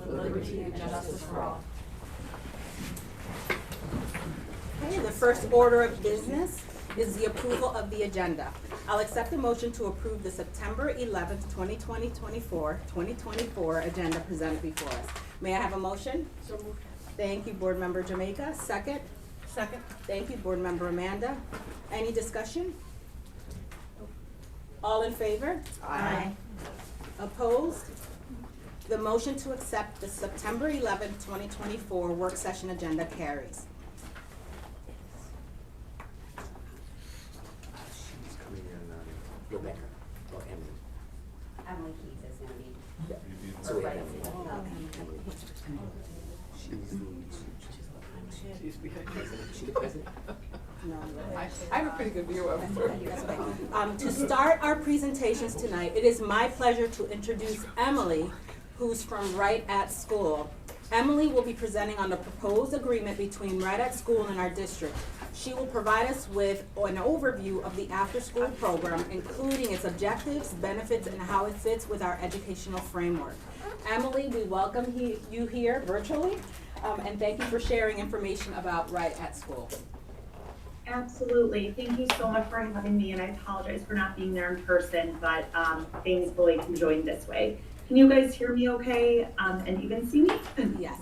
with liberty and justice for all. Okay, the first order of business is the approval of the agenda. I'll accept a motion to approve the September 11th, 2024 agenda presented before us. May I have a motion? So moved. Thank you, Board Member Jamaica. Second? Second. Thank you, Board Member Amanda. Any discussion? All in favor? Aye. Opposed? The motion to accept the September 11th, 2024 work session agenda carries. She's coming in, Rebecca, or Emily. Emily Keith is gonna be. So we have Right. Emily. She's the president. She's the president. No, I have a pretty good view of her. That's okay. To start our presentations tonight, it is my pleasure to introduce Emily, who's from Right at School. Emily will be presenting on the proposed agreement between Right at School and our district. She will provide us with an overview of the after-school program, including its objectives, benefits, and how it fits with our educational framework. Emily, we welcome you here virtually, and thank you for sharing information about Right at School. Absolutely. Thank you so much for having me, and I apologize for not being there in person, but thankfully can join this way. Can you guys hear me okay, and even see me? Yes.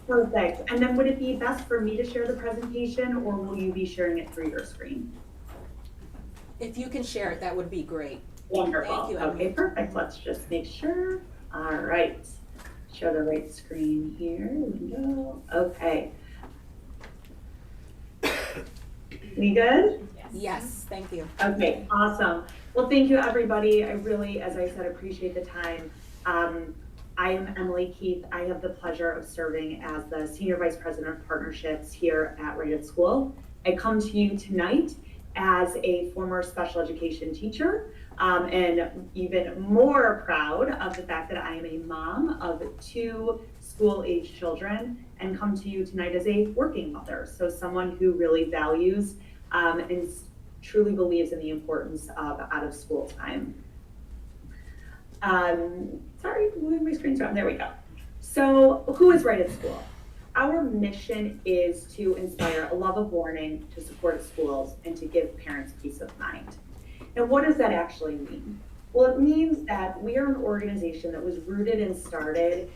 Perfect. And then would it be best for me to share the presentation, or will you be sharing it through your screen? If you can share it, that would be great. Wonderful. Thank you, Emily. Okay, perfect. Let's just make sure. All right. Share the right screen here. Window. Okay. We good? Yes, thank you. Okay, awesome. Well, thank you, everybody. I really, as I said, appreciate the time. I am Emily Keith. I have the pleasure of serving as the Senior Vice President of Partnerships here at Right at School. I come to you tonight as a former special education teacher, and even more proud of the fact that I am a mom of 2 school-age children, and come to you tonight as a working mother. So someone who really values and truly believes in the importance of out-of-school time. Sorry, moving my screen's around. There we go. So who is Right at School? Our mission is to inspire a love of learning, to support schools, and to give parents peace of mind. Now, what does that actually mean? Well, it means that we are an organization that was rooted and started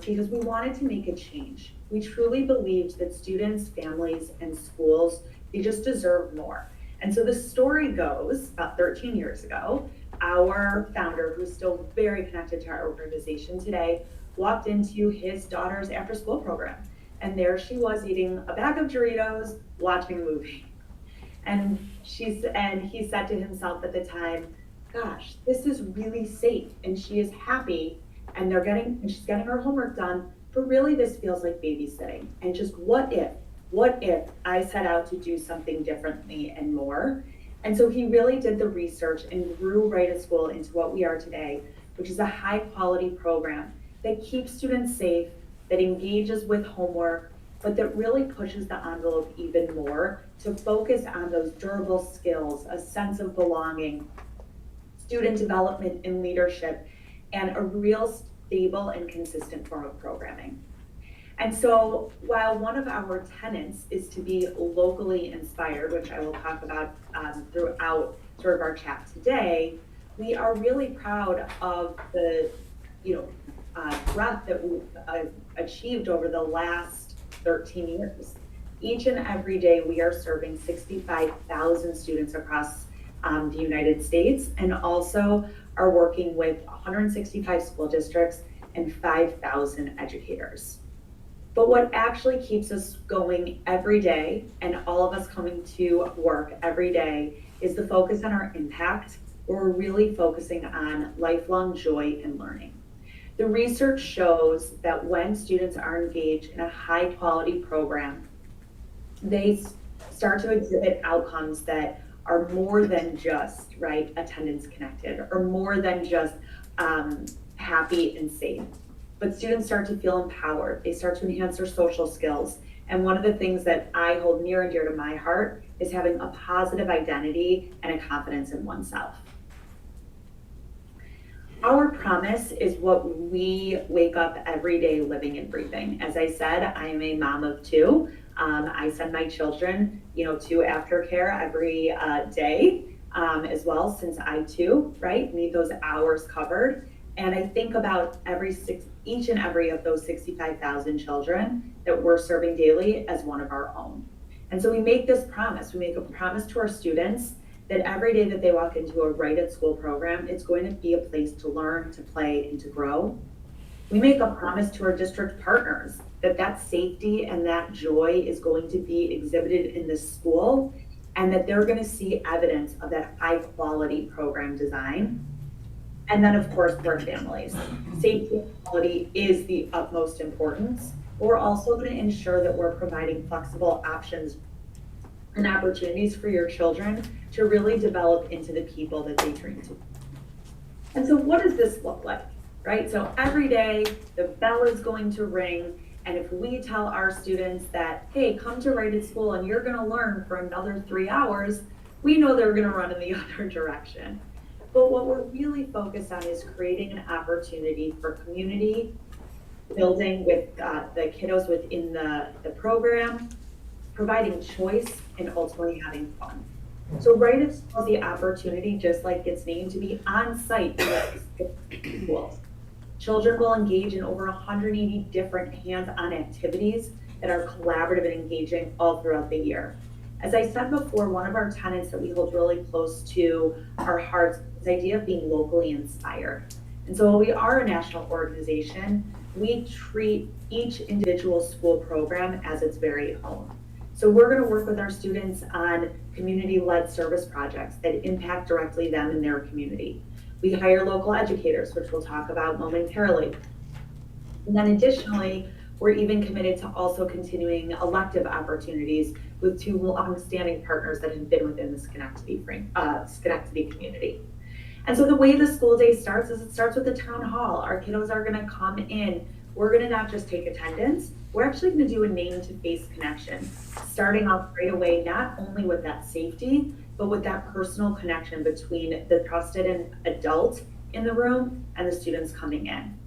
because we wanted to make a change. We truly believed that students, families, and schools, they just deserve more. And so the story goes, about 13 years ago, our founder, who's still very connected to our organization today, walked into his daughter's after-school program. And there she was eating a bag of Doritos, watching a movie. And he said to himself at the time, gosh, this is really safe. And she is happy, and she's getting her homework done, but really this feels like babysitting. And just what if I set out to do something differently and more? And so he really did the research and grew Right at School into what we are today, which is a high quality program that keeps students safe, that engages with homework, but that really pushes the envelope even more to focus on those durable skills, a sense of belonging, student development and leadership, and a real stable and consistent form of programming. And so while one of our tenets is to be locally inspired, which I will talk about throughout sort of our chat today, we are really proud of the breadth that we've achieved over the last 13 years. Each and every day we are serving 65,000 students across the United States, and also are working with 165 school districts and 5,000 educators. But what actually keeps us going every day, and all of us coming to work every day, is the focus on our impact, where we're really focusing on lifelong joy and learning. The research shows that when students are engaged in a high quality program, they start to exhibit outcomes that are more than just, right, attendance connected, or more than just happy and safe. But students start to feel empowered. They start to enhance their social skills. And one of the things that I hold near and dear to my heart is having a positive identity and a confidence in oneself. Our promise is what we wake up every day living and breathing. As I said, I am a mom of two. I send my children, to aftercare every day as well, since I too, right, need those hours covered. And I think about each and every of those 65,000 children that we're serving daily as one of our own. And so we make this promise. We make a promise to our students that every day that they walk into a Right at School program, it's going to be a place to learn, to play, and to grow. We make a promise to our district partners that safety and that joy is going to be exhibited in the school, and that they're going to see evidence of that high quality program design. And then, of course, for our families, safety and quality is the utmost importance. We're also going to ensure that we're providing flexible options and opportunities for your children to really develop into the people that they dream to. And so what does this look like, right? So every day the bell is going to ring, and if we tell our students that, hey, come to Right at School and you're gonna learn for another 3 hours, we know they're gonna run in the other direction. But what we're really focused on is creating an opportunity for community building with the kiddos within the program, providing choice, and ultimately having fun. So Right at School is the opportunity, just like its name, to be on site in schools. Children will engage in over 180 different hands-on activities that are collaborative and engaging all throughout the year. As I said before, one of our tenets that we hold really close to our hearts is the idea of being locally inspired. And so while we are a national organization, we treat each individual school program as its very own. So we're going to work with our students on community-led service projects that impact directly them and their community. We hire local educators, which we'll talk about momentarily. And then additionally, we're even committed to also continuing elective opportunities with two long-standing partners that have been within the Schenectady community. And so the way the school day starts is it starts with the town hall. Our kiddos are going to come in. We're going to not just take attendance, we're actually going to do a name-to-face connection, starting off right away, not only with that safety, but with that personal connection between the trusted adult in the room and the students coming in.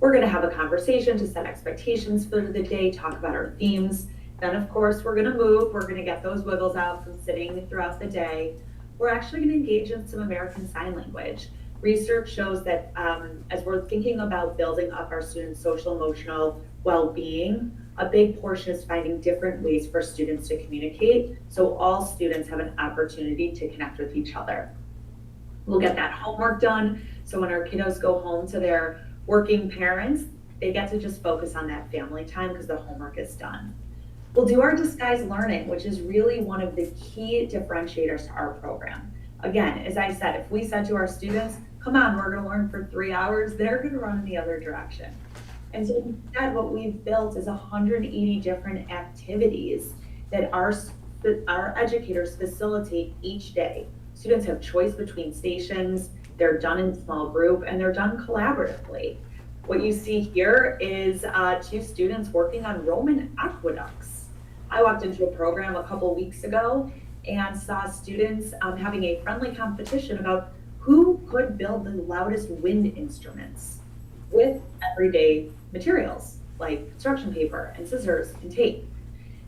We're going to have a conversation to set expectations for the day, talk about our themes. Then, of course, we're going to move. We're going to get those wiggles out from sitting throughout the day. We're actually going to engage in some American Sign Language. Research shows that as we're thinking about building up our students' social emotional well-being, a big portion is finding different ways for students to communicate, so all students have an opportunity to connect with each other. We'll get that homework done, so when our kiddos go home to their working parents, they get to just focus on that family time because the homework is done. We'll do our disguised learning, which is really one of the key differentiators to our program. Again, as I said, if we said to our students, come on, we're going to learn for 3 hours, they're going to run in the other direction. And so instead, what we've built is 180 different activities that our educators facilitate each day. Students have choice between stations, they're done in small group, and they're done collaboratively. What you see here is 2 students working on Roman aqueducts. I walked into a program a couple weeks ago and saw students having a friendly competition about who could build the loudest wind instruments with everyday materials like construction paper and scissors and tape.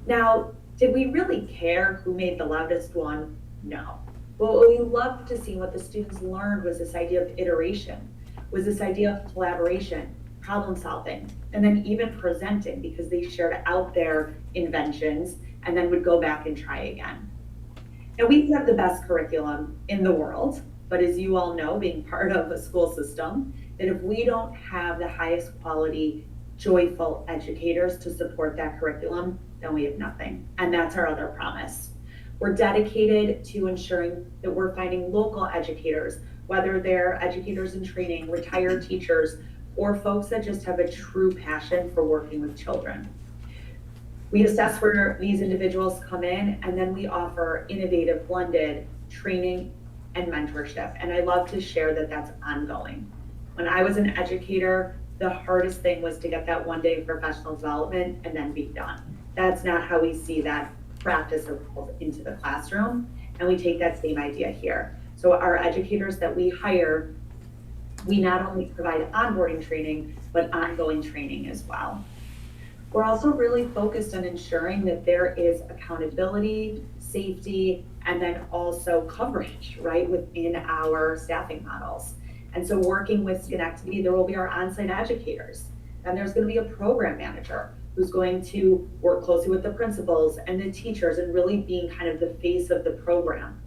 Now, did we really care who made the loudest one? No. But what we loved to see, what the students learned, was this idea of iteration, was this idea of collaboration, problem solving, and then even presenting, because they shared out their inventions and then would go back and try again. Now, we have the best curriculum in the world, but as you all know, being part of a school system, that if we don't have the highest quality, joyful educators to support that curriculum, then we have nothing. And that's our other promise. We're dedicated to ensuring that we're finding local educators, whether they're educators in training, retired teachers, or folks that just have a true passion for working with children. We assess where these individuals come in, and then we offer innovative blended training and mentorship. And I love to share that that's ongoing. When I was an educator, the hardest thing was to get that one day of professional development and then be done. That's not how we see that practice evolve into the classroom. And we take that same idea here. So our educators that we hire We not only provide onboarding training, but ongoing training as well. We're also really focused on ensuring that there is accountability, safety, and then also coverage, right, within our staffing models. And so working with Schenectady, there will be our on-site educators. And there's going to be a program manager who's going to work closely with the principals and the teachers and really being kind of the face of the program.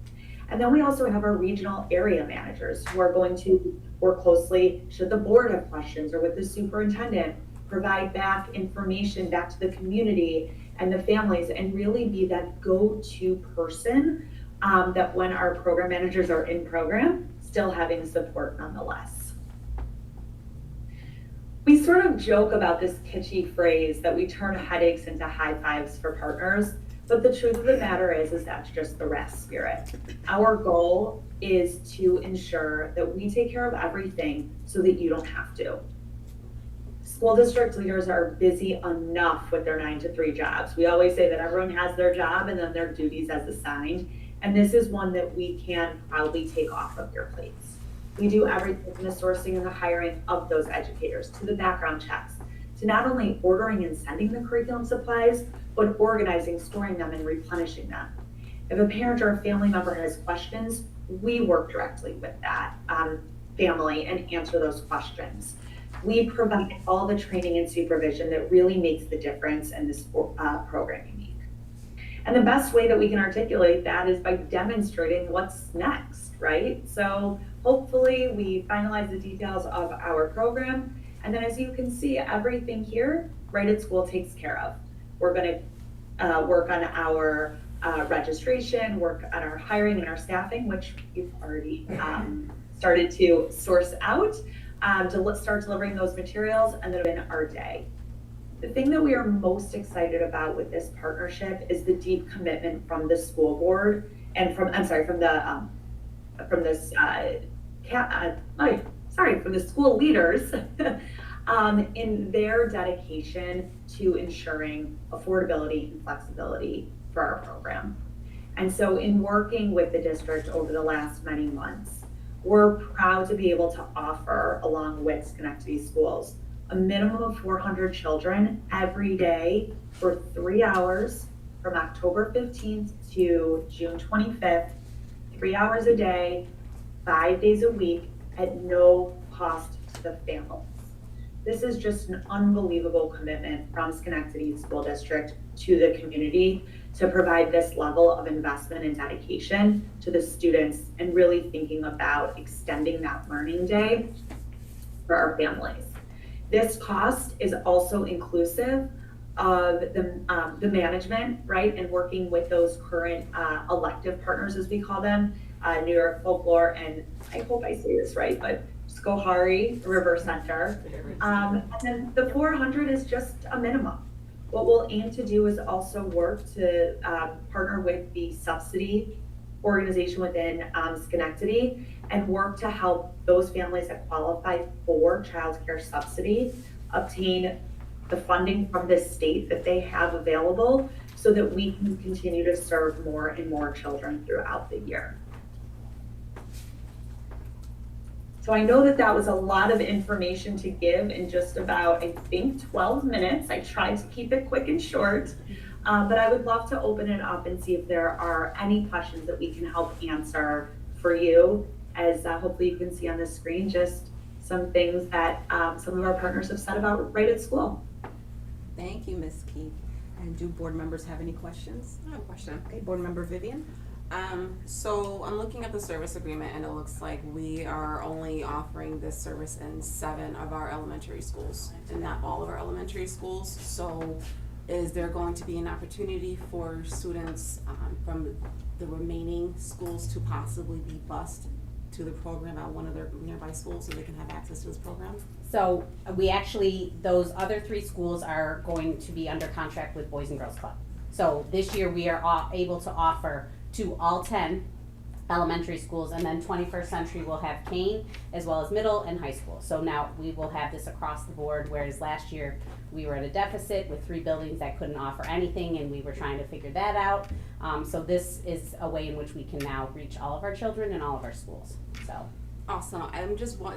And then we also have our regional area managers who are going to work closely should the board have questions or with the superintendent, provide back information back to the community and the families and really be that go-to person that when our program managers are in program, still having support nonetheless. We sort of joke about this kitschy phrase that we turn headaches into high fives for partners, but the truth of the matter is that's just the RAS spirit. Our goal is to ensure that we take care of everything so that you don't have to. School district leaders are busy enough with their 9 to 3 jobs. We always say that everyone has their job and then their duties as assigned, and this is one that we can proudly take off of your plates. We do everything from the sourcing and the hiring of those educators to the background checks, to not only ordering and sending the curriculum supplies, but organizing, storing them, and replenishing them. If a parent or a family member has questions, we work directly with that family and answer those questions. We provide all the training and supervision that really makes the difference in this program unique. And the best way that we can articulate that is by demonstrating what's next, right? So hopefully we finalize the details of our program. And then as you can see, everything here, Right at School takes care of. We're gonna work on our registration, work on our hiring and our staffing, which we've already started to source out. To start delivering those materials and then in our day. The thing that we are most excited about with this partnership is the deep commitment from the school board and from the school leaders in their dedication to ensuring affordability and flexibility for our program. And so in working with the district over the last many months, we're proud to be able to offer, along with Schenectady Schools, a minimum of 400 children every day for 3 hours from October 15th to June 25th, 3 hours a day, 5 days a week at no cost to the families. This is just an unbelievable commitment from Schenectady School District to the community to provide this level of investment and dedication to the students and really thinking about extending that learning day for our families. This cost is also inclusive of the management, right? And working with those current elective partners, as we call them, New York Folklore, and I hope I say this right, but Schoharie River Center. And then the 400 is just a minimum. What we'll aim to do is also work to partner with the subsidy organization within Schenectady and work to help those families that qualify for child care subsidy obtain the funding from the state that they have available so that we can continue to serve more and more children throughout the year. So I know that that was a lot of information to give in just about, I think, 12 minutes. I tried to keep it quick and short, but I would love to open it up and see if there are any questions that we can help answer for you. As hopefully you can see on the screen, just some things that some of our partners have said about Right at School. Thank you, Ms. Keith. And do board members have any questions? I have a question. Okay, board member Vivian. So I'm looking at the service agreement and it looks like we are only offering this service in 7 of our elementary schools and not all of our elementary schools. So is there going to be an opportunity for students from the remaining schools to possibly be bused to the program at one of their nearby schools so they can have access to this program? So we actually, those other 3 schools are going to be under contract with Boys and Girls Club. So this year we are able to offer to all 10 elementary schools, and then 21st Century will have Kane as well as middle and high school. So now we will have this across the board, whereas last year we were at a deficit with 3 buildings that couldn't offer anything and we were trying to figure that out. So this is a way in which we can now reach all of our children in all of our schools. So Awesome.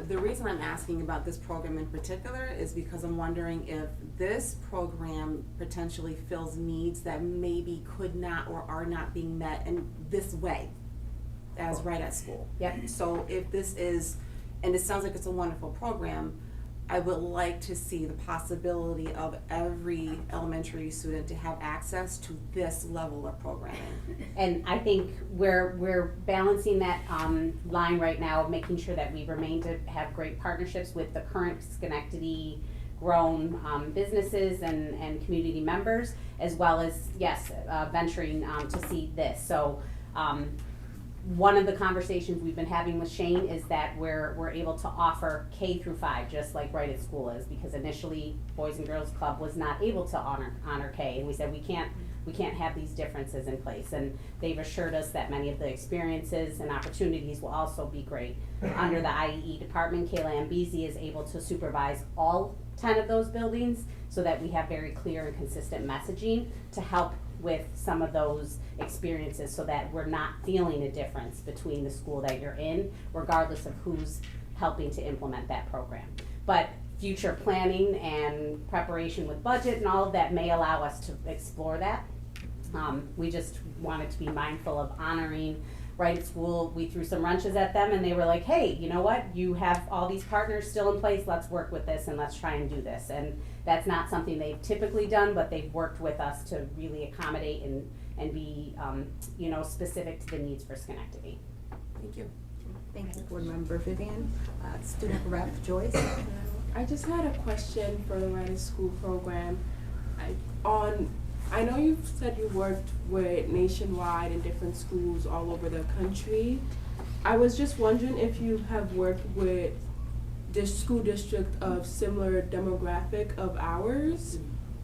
The reason I'm asking about this program in particular is because I'm wondering if this program potentially fills needs that maybe could not or are not being met in this way as right at school. Yep. So if this is, and it sounds like it's a wonderful program, I would like to see the possibility of every elementary student to have access to this level of programming. And I think we're balancing that line right now of making sure that we remain to have great partnerships with the current Schenectady grown businesses and community members, as well as, yes, venturing to see this. So one of the conversations we've been having with Shane is that we're able to offer K through 5, just like Right at School is, because initially Boys and Girls Club was not able to honor K, and we said we can't have these differences in place, and they've assured us that many of the experiences and opportunities will also be great. Under the IEE department, Kayla Ambezi is able to supervise all 10 of those buildings so that we have very clear and consistent messaging to help with some of those experiences, so that we're not feeling a difference between the school that you're in, regardless of who's helping to implement that program. But future planning and preparation with budget and all of that may allow us to explore that. We just wanted to be mindful of honoring Right at School. We threw some wrenches at them and they were like, hey, you know what? You have all these partners still in place. Let's work with this and let's try and do this. And that's not something they've typically done, but they've worked with us to really accommodate and be, specific to the needs for Schenectady. Thank you. Thank you, Board Member Vivian. Student Rep Joyce. I just had a question for the Right at School program. I know you've said you worked with nationwide in different schools all over the country. I was just wondering if you have worked with this school district of similar demographic of ours,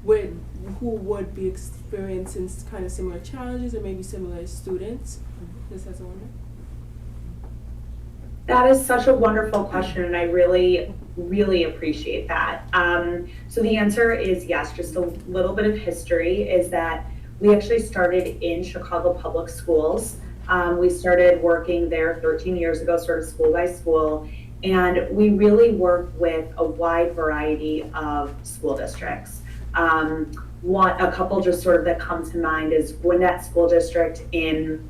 with who would be experiencing kind of similar challenges or maybe similar students. Just as a wonder. That is such a wonderful question, and I really, really appreciate that. So the answer is yes. Just a little bit of history is that we actually started in Chicago Public Schools. We started working there 13 years ago, sort of school by school, and we really worked with a wide variety of school districts. A couple just sort of that come to mind is Gwinnett School District in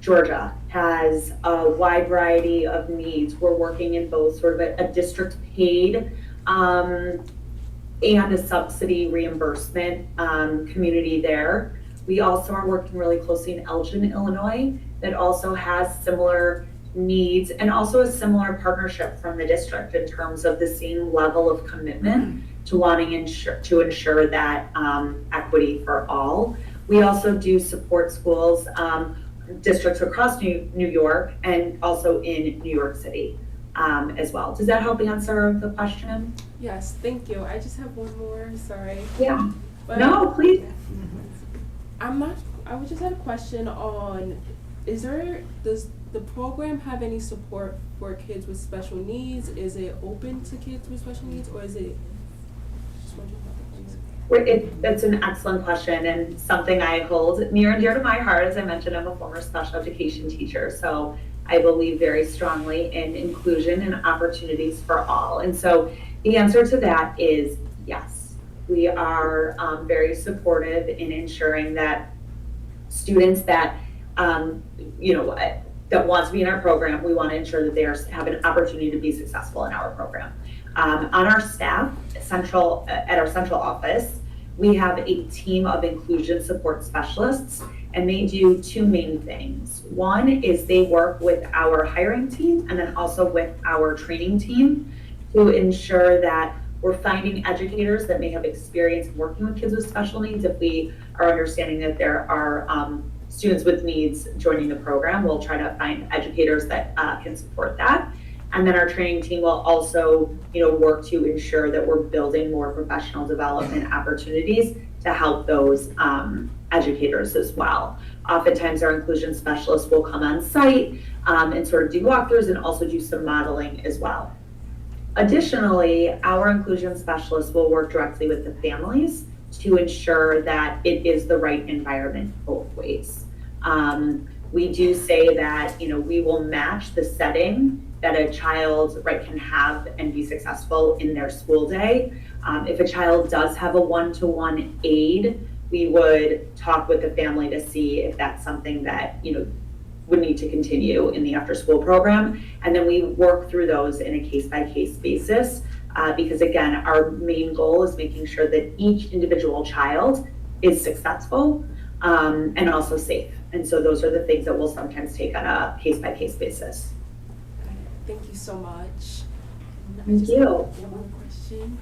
Georgia has a wide variety of needs. We're working in both sort of a district paid and a subsidy reimbursement community there. We also are working really closely in Elgin, Illinois, that also has similar needs and also a similar partnership from the district in terms of the same level of commitment to wanting to ensure that equity for all. We also do support schools, districts across New York and also in New York City as well. Does that help answer the question? Yes, thank you. I just have one more, sorry. Yeah. But No, please. I just had a question on, does the program have any support for kids with special needs? Is it open to kids with special needs, or is it, just wondering about that. That's an excellent question and something I hold near and dear to my heart. As I mentioned, I'm a former special education teacher, so I believe very strongly in inclusion and opportunities for all. And so the answer to that is yes. We are very supportive in ensuring that students that, that want to be in our program, we want to ensure that they have an opportunity to be successful in our program. On our staff, at our central office, we have a team of inclusion support specialists, and they do two main things. One is they work with our hiring team and then also with our training team to ensure that we're finding educators that may have experience working with kids with special needs. If we are understanding that there are students with needs joining the program, we'll try to find educators that can support that. And then our training team will also, work to ensure that we're building more professional development opportunities to help those educators as well. Oftentimes our inclusion specialists will come on site and sort of do walkthroughs and also do some modeling as well. Additionally, our inclusion specialists will work directly with the families to ensure that it is the right environment both ways. We do say that, we will match the setting that a child, right, can have and be successful in their school day. If a child does have a one-to-one aide, we would talk with the family to see if that's something that, would need to continue in the after-school program. And then we work through those in a case-by-case basis. Because again, our main goal is making sure that each individual child is successful and also safe. And so those are the things that we'll sometimes take on a case-by-case basis. Thank you so much. Thank you. One more question.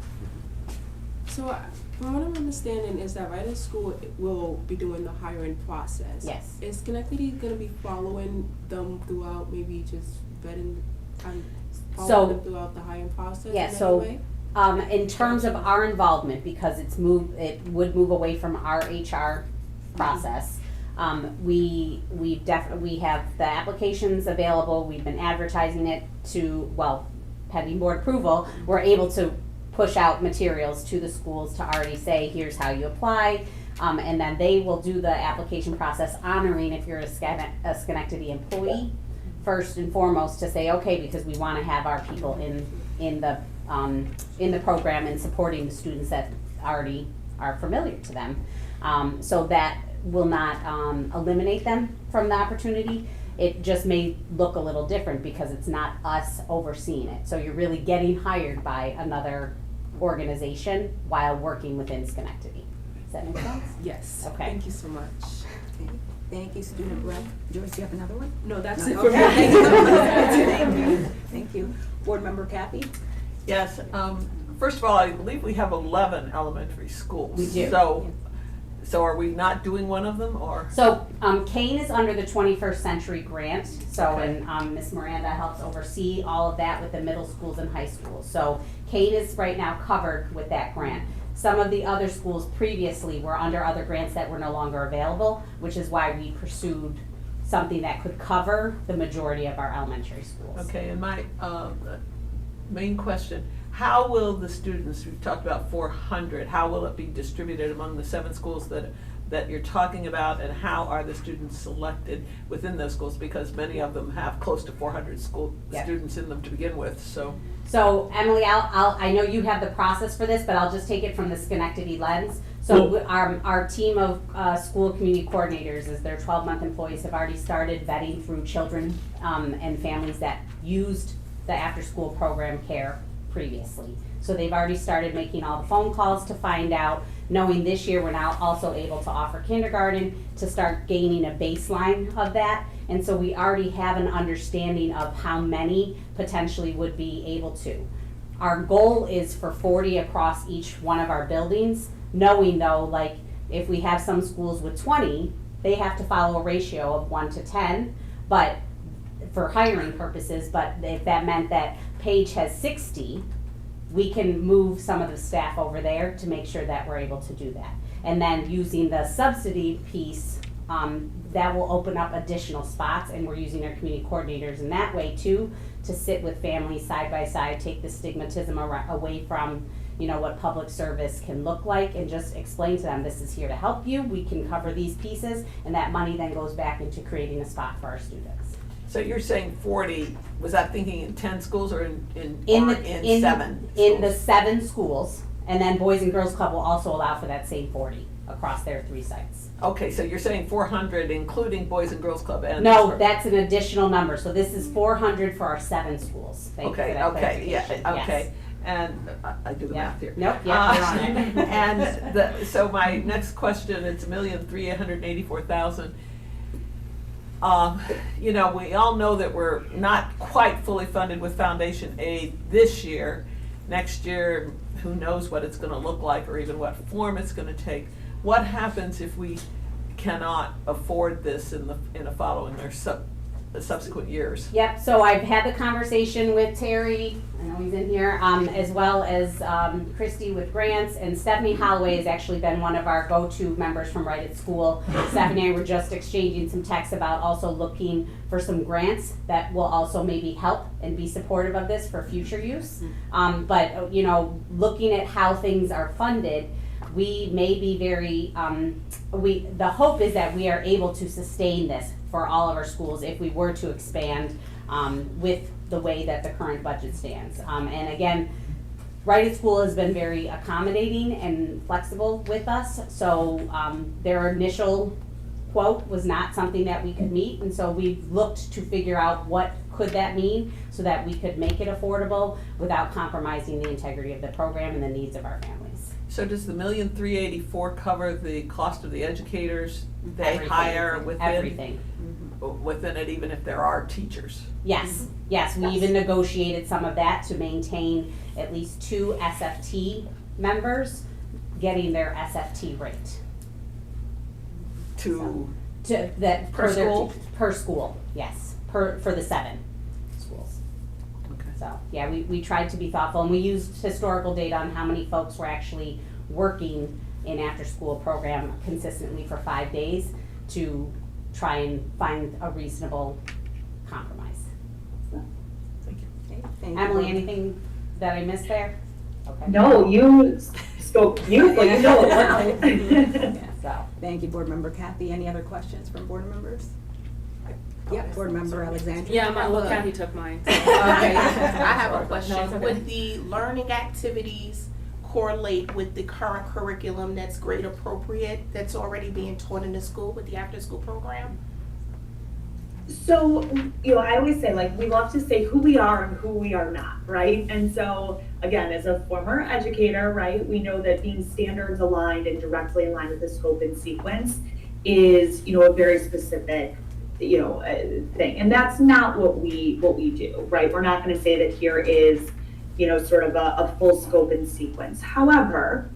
So from what I'm understanding is that right at school will be doing the hiring process. Yes. Is Schenectady going to be following them throughout, maybe just vetting and following them throughout the hiring process in any way? In terms of our involvement, because it would move away from our HR process. We have the applications available. We've been advertising it pending board approval. We're able to push out materials to the schools to already say, here's how you apply. And then they will do the application process, honoring if you're a Schenectady employee, first and foremost, to say, okay, because we want to have our people in the program and supporting the students that already are familiar to them. So that will not eliminate them from the opportunity. It just may look a little different because it's not us overseeing it. So you're really getting hired by another organization while working within Schenectady. Does that make sense? Yes. Okay. Thank you so much. Okay. Thank you, student rep. Joyce, do you have another one? No, that's No, it for me. okay. Thank you. Thank you. Board member Kathy? Yes, first of all, I believe we have 11 elementary schools. We do. So are we not doing one of them, or? So Kane is under the 21st Century Grant. So Okay. and Ms. Miranda helps oversee all of that with the middle schools and high schools. So Kane is right now covered with that grant. Some of the other schools previously were under other grants that were no longer available, which is why we pursued something that could cover the majority of our elementary schools. Okay, and my main question, how will the students, we've talked about 400, how will it be distributed among the 7 schools that you're talking about, and how are the students selected within those schools? Because many of them have close to 400 Yeah. students in them to begin with, so. So Emily, I know you have the process for this, but I'll just take it from the Schenectady lens. So our team of school community coordinators, as their 12-month employees, have already started vetting through children and families that used the after-school program care previously. So they've already started making all the phone calls to find out, knowing this year we're now also able to offer kindergarten to start gaining a baseline of that. And so we already have an understanding of how many potentially would be able to. Our goal is for 40 across each one of our buildings, knowing though, like if we have some schools with 20, they have to follow a ratio of 1 to 10, but for hiring purposes, but if that meant that Paige has 60, we can move some of the staff over there to make sure that we're able to do that. And then using the subsidy piece, that will open up additional spots, and we're using our community coordinators in that way too, to sit with families side by side, take the stigmatism away from, what public service can look like, and just explain to them, this is here to help you, we can cover these pieces, and that money then goes back into creating a spot for our students. So you're saying 40, was that thinking in 10 schools or in 7 In the schools? 7 schools, and then Boys and Girls Club will also allow for that same 40 across their 3 sites. Okay, so you're saying 400 including Boys and Girls Club and. No, that's an additional number, so this is 400 for our 7 schools. Thank you for that Okay, yeah, clarification. okay. And I do the Yeah. math here. Nope, yeah, you're on it. And so my next question, it's $1,384,000. We all know that we're not quite fully funded with foundation aid this year. Next year, who knows what it's gonna look like or even what form it's gonna take. What happens if we cannot afford this in the following or subsequent years? Yep, so I've had the conversation with Terry, I know he's in here, as well as Christy with grants, and Stephanie Holloway has actually been one of our go-to members from Right at School. Stephanie and I were just exchanging some texts about also looking for some grants that will also maybe help and be supportive of this for future use. But looking at how things are funded, we may be very, the hope is that we are able to sustain this for all of our schools if we were to expand with the way that the current budget stands. And again, Right at School has been very accommodating and flexible with us, so their initial quote was not something that we could meet, and so we've looked to figure out what could that mean so that we could make it affordable without compromising the integrity of the program and the needs of our families. So does the $1,384,000 cover the cost of the educators they Everything. hire Everything. within it, even if there are teachers? Yes, yes, we even negotiated some of that to maintain at least 2 SFT members getting their SFT rate. To To, that, Per their school? per school, yes, for the 7 schools. okay. So, yeah, we tried to be thoughtful, and we used historical data on how many folks were actually working in after-school program consistently for 5 days to try and find a reasonable compromise. Thank you. Okay, thank you. Emily, anything that I missed there? Okay. No, you spoke beautifully, you know it well. Yeah. So, Thank you, Board Member Kathy. Any other questions from board members? Yep, Board Member Alexandria. Yeah, well, Kathy took mine. Okay, I have a No, question. it's okay. Would the learning activities correlate with the current curriculum that's grade appropriate, that's already being taught in the school with the after-school program? So, I always say, like, we love to say who we are and who we are not, right? And so, again, as a former educator, right, we know that being standards aligned and directly aligned with the scope and sequence is, a very specific, thing. And that's not what we do, right? We're not gonna say that here is, sort of a full scope and sequence. However,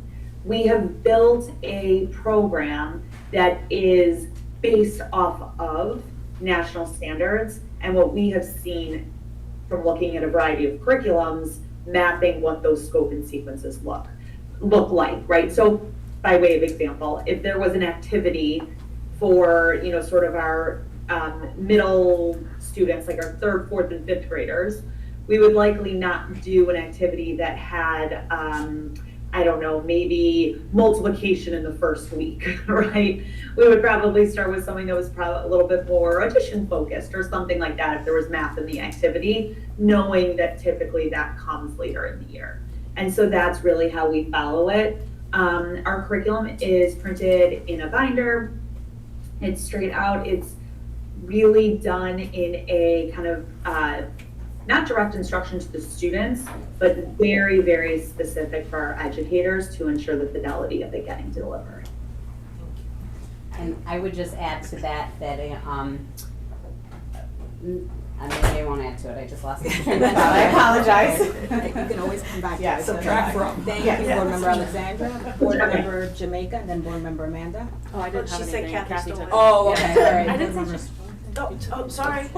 we have built a program that is based off of national standards and what we have seen from looking at a variety of curriculums, mapping what those scope and sequences look like, right? So by way of example, if there was an activity for, sort of our middle students, like our 3rd, 4th, and 5th graders, we would likely not do an activity that had, I don't know, maybe multiplication in the first week, right? We would probably start with something that was probably a little bit more addition focused or something like that if there was math in the activity, knowing that typically that comes later in the year. And so that's really how we follow it. Our curriculum is printed in a binder. It's straight out. It's really done in a kind of, not direct instruction to the students, but very, very specific for our educators to ensure the fidelity of it getting delivered. and I would just add to that, I won't add to it, I just lost my train of thought, I apologize. You can always come back to Yeah, it. subtract from. Thank Yeah, you, yeah. Board Member Alexandra, Board Member Jamaica, and then Board Member Amanda. Oh, I didn't She have said anything. Kathy Kathy stole took it. Oh, okay, all right. I Board didn't Member- say Sorry.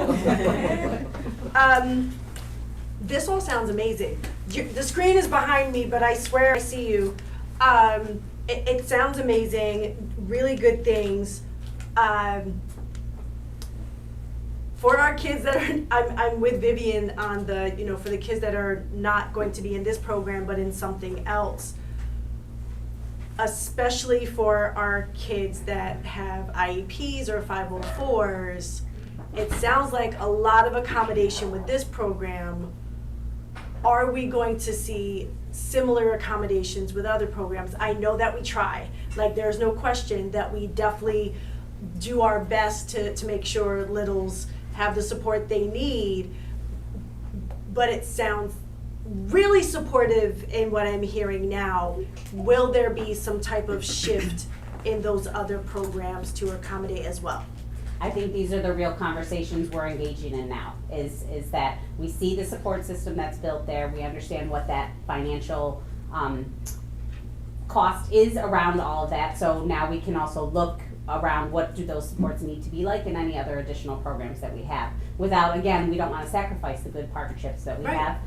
This all sounds amazing. The screen is behind me, but I swear I see you. It sounds amazing, really good things. For our kids that are, I'm with Vivian on the, for the kids that are not going to be in this program, but in something else. Especially for our kids that have IEPs or 504s, it sounds like a lot of accommodation with this program. Are we going to see similar accommodations with other programs? I know that we try. Like, there's no question that we definitely do our best to make sure littles have the support they need. But it sounds really supportive in what I'm hearing now. Will there be some type of shift in those other programs to accommodate as well? I think these are the real conversations we're engaging in now, is that we see the support system that's built there, we understand what that financial cost is around all of that, so now we can also look around what do those supports need to be like and any other additional programs that we have. Without, again, we don't wanna sacrifice the good partnerships that we Right. have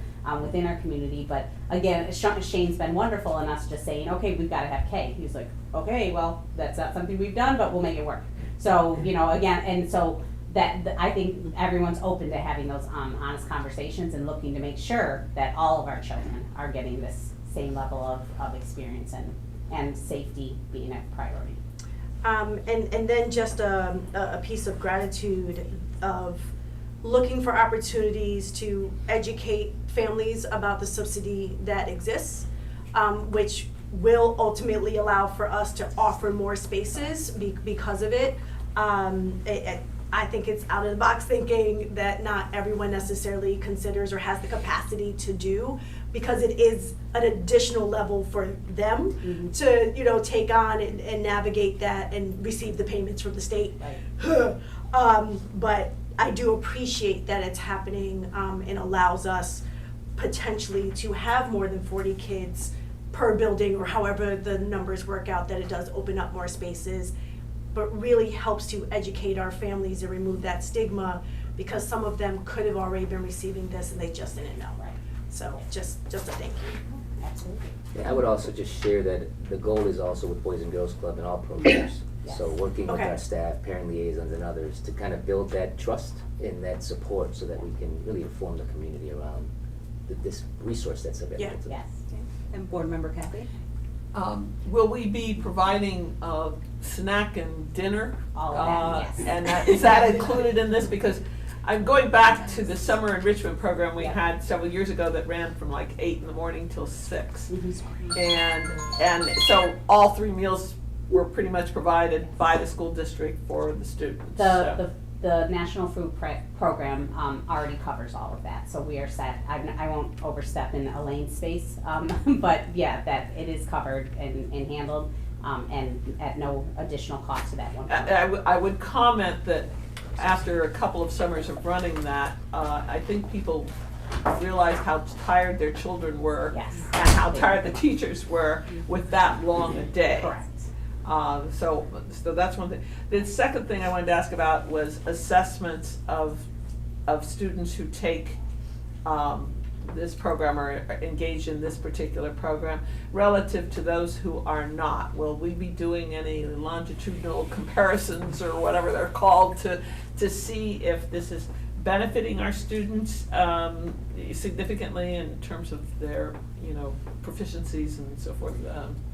within our community, but again, Shane's been wonderful in us just saying, okay, we've gotta have K. He's like, okay, well, that's not something we've done, but we'll make it work. So, again, and so I think everyone's open to having those honest conversations and looking to make sure that all of our children are getting this same level of experience and safety being a priority. And then just a piece of gratitude of looking for opportunities to educate families about the subsidy that exists, which will ultimately allow for us to offer more spaces because of it. I think it's out of the box thinking that not everyone necessarily considers or has the capacity to do, because it is an additional level for them to, you know, take on and navigate that and receive the payments from the state. Right. But I do appreciate that it's happening, and allows us potentially to have more than 40 kids per building, or however the numbers work out, that it does open up more spaces, but really helps to educate our families and remove that stigma, because some of them could have already been receiving this and they just didn't know. Right. So just a thank you. Absolutely. Yeah, I would also just share that the goal is also with Boys and Girls Club and all programs. Yes. So working with Okay. our staff, parent liaisons and others to kind of build that trust and that support so that we can really inform the community around this resource that's available to them. Yes. And Board Member Kathy? Will we be providing snack and dinner? All of that, yes. And is that included in this? Because I'm going back to the summer enrichment program we Yep. had several years ago that ran from like 8 in the morning till 6. Mm-hmm. And so all 3 meals were pretty much provided by the school district for the students. So- The National Food Program already covers all of that, so we are set. I won't overstep in Elaine's space, but yeah, that it is covered and handled, and at no additional cost to that one. I would comment that after a couple of summers of running that, I think people realized how tired their children were. Yes. And how tired the teachers were with that long a day. Correct. So that's one thing. The second thing I wanted to ask about was assessments of students who take this program or are engaged in this particular program relative to those who are not. Will we be doing any longitudinal comparisons or whatever they're called to see if this is benefiting our students significantly in terms of their, you know, proficiencies and so forth?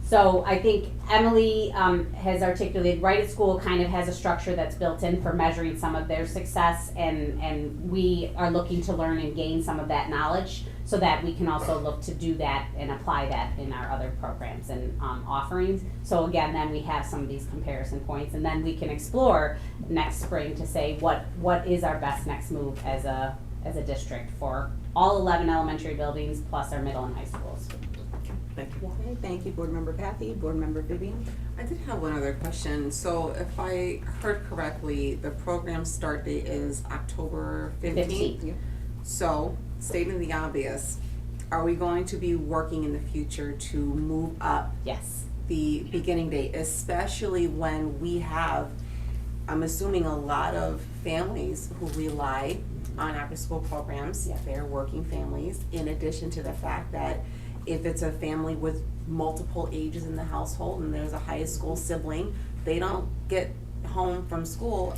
So I think Emily has articulated, Right at School kind of has a structure that's built in for measuring some of their success, and we are looking to learn and gain some of that knowledge so that we can also look to do that and apply that in our other programs and offerings. So again, then we have some of these comparison points, and then we can explore next spring to say what is our best next move as a district for all 11 elementary buildings plus our middle and high schools. Thank you. Okay, thank you, Board Member Kathy. Board Member Vivian? I did have one other question. So if I heard correctly, the program start date is October 15th. Yeah. So, stating the obvious, are we going to be working in the future to move up Yes. the beginning date, especially when we have, I'm assuming, a lot of families who rely on after-school programs. Yeah. They're working families, in addition to the fact that if it's a family with multiple ages in the household and there's a high school sibling, they don't get home from school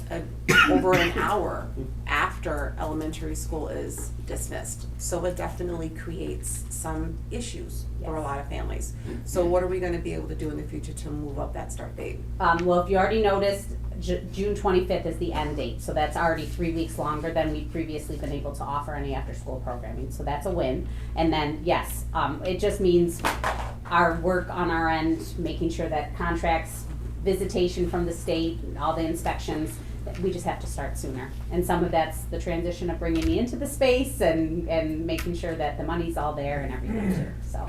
over an hour after elementary school is dismissed. So it definitely creates some issues for a lot of families. So what are we gonna be able to do in the future to move up that start date? Well, if you already noticed, June 25th is the end date, so that's already 3 weeks longer than we've previously been able to offer any after-school programming, so that's a win. And then, yes, it just means our work on our end, making sure that contracts, visitation from the state, all the inspections, we just have to start sooner. And some of that's the transition of bringing me into the space and making sure that the money's all there and everything too, so.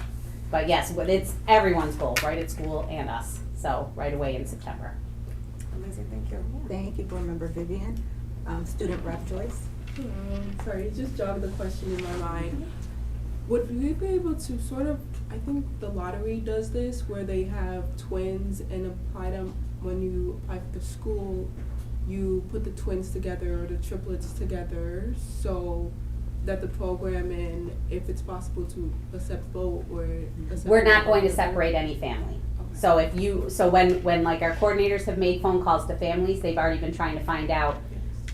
But yes, but it's everyone's goal, Right at School and us, so right away in September. Amazing, thank you. Thank you, Board Member Vivian. Student Rep Joyce? Sorry, it just jogged the question in my mind. Would we be able to sort of, I think the lottery does this, where they have twins and apply them when you apply for the school, you put the twins together or the triplets together so that the program, and if it's possible to accept both or accept. We're not going to both. separate any family. Okay. So when like our coordinators have made phone calls to families, they've already been trying to find out,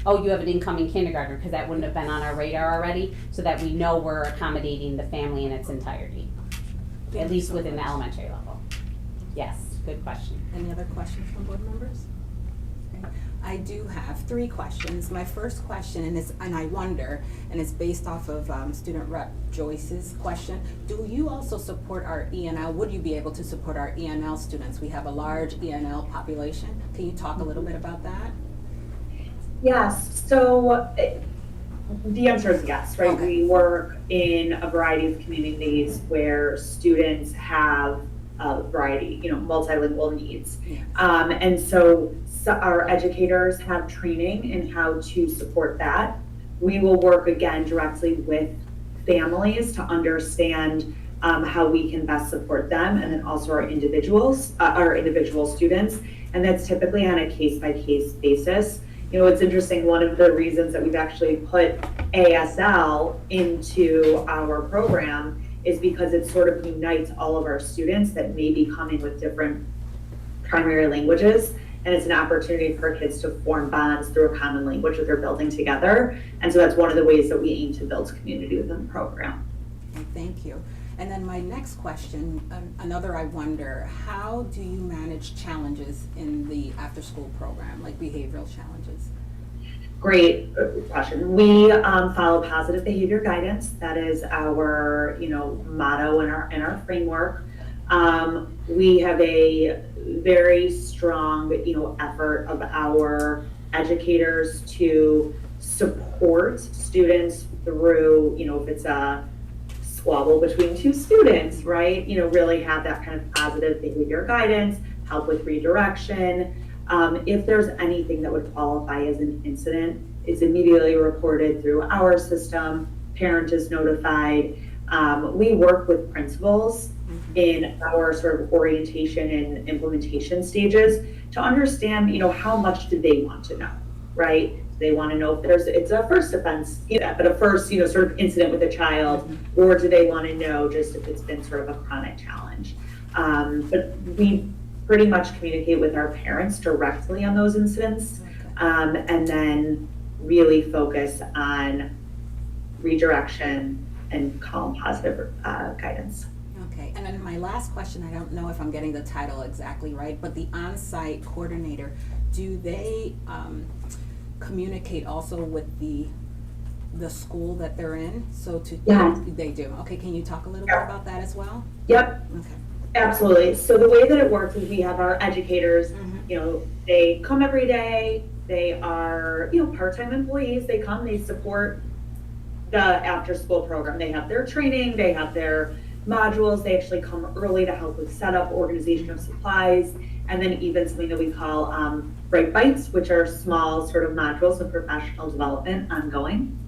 oh, you have an incoming kindergartner, because that wouldn't have been on our radar already, so that we know we're accommodating the family in its entirety, Thank at you least so within the much. elementary level. Yes, good question. Any other questions from board members? I do have 3 questions. My first question, and I wonder, and it's based off of student rep Joyce's question. Do you also support our ENL? Would you be able to support our ENL students? We have a large ENL population. Can you talk a little bit about that? Yes, so the answer is yes, right? Okay. We work in a variety of communities where students have a variety, multilingual needs. Yeah. And so our educators have training in how to support that. We will work again directly with families to understand how we can best support them, and then also our individual students. And that's typically on a case-by-case basis. It's interesting, one of the reasons that we've actually put ASL into our program is because it sort of unites all of our students that may be coming with different primary languages. And it's an opportunity for kids to form bonds through a common language that they're building together. And so that's one of the ways that we aim to build community within the program. Okay, thank you. And then my next question, another I wonder, how do you manage challenges in the after-school program, like behavioral challenges? Great question. We follow positive behavior guidance. That is our, motto in our framework. We have a very strong, effort of our educators to support students through, if it's a squabble between 2 students, right? Really have that kind of positive behavior guidance, help with redirection. If there's anything that would qualify as an incident, it's immediately reported through our system, parent is notified. We work with principals in our sort of orientation and implementation stages to understand, how much do they want to know, right? They want to know if it's a first offense, but a first, sort of incident with a child, or do they want to know just if it's been sort of a chronic challenge? But we pretty much communicate with our parents directly on those incidents, and then really focus on redirection and calm, positive guidance. Okay, and then my last question, I don't know if I'm getting the title exactly right, but the on-site coordinator, do they communicate also with the school that they're in? Yeah. They do. Okay, can you talk a little bit about that as well? Yep. Okay. Absolutely. So the way that it works is we have our educators, they come every day, they are, part-time employees, they come, they support the after-school program. They have their training, they have their modules, they actually come early to help with setup, organization of supplies, and then even something that we call break bites, which are small sort of modules of professional development ongoing.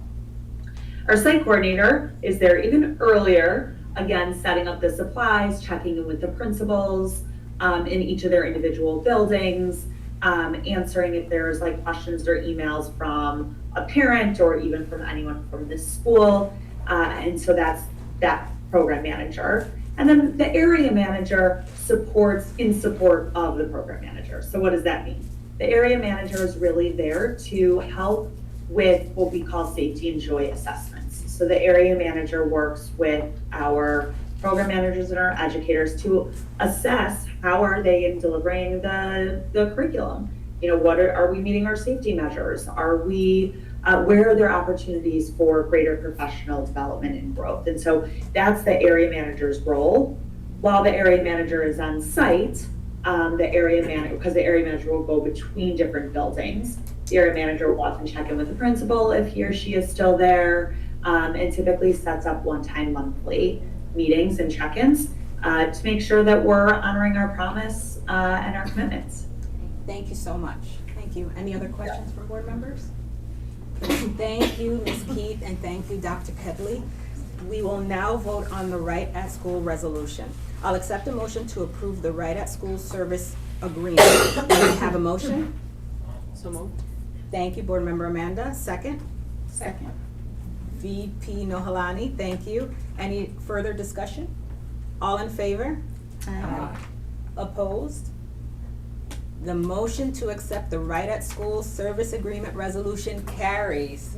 Our site coordinator is there even earlier, again, setting up the supplies, checking in with the principals in each of their individual buildings, answering if there's questions or emails from a parent or even from anyone from the school. And so that's that program manager. And then the area manager supports in support of the program manager. So what does that mean? The area manager is really there to help with what we call safety and joy assessments. So the area manager works with our program managers and our educators to assess how are they in delivering the curriculum. What are we meeting our safety measures? Are we where are there opportunities for greater professional development and growth? And so that's the area manager's role. While the area manager is on site, because the area manager will go between different buildings. The area manager will often check in with the principal if he or she is still there, and typically sets up one-time monthly meetings and check-ins to make sure that we're honoring our promise and our commitments. Thank you so much. Thank you. Any other questions from board members? Thank you, Ms. Keith, and thank you, Dr. Kedley. We will now vote on the Right at School resolution. I'll accept a motion to approve the Right at School service agreement. Do we have a motion? So moved. Thank you, Board Member Amanda. Second? Second. VP Nohalani, thank you. Any further discussion? All in favor? Aye. Opposed? The motion to accept the Right at School service agreement resolution carries.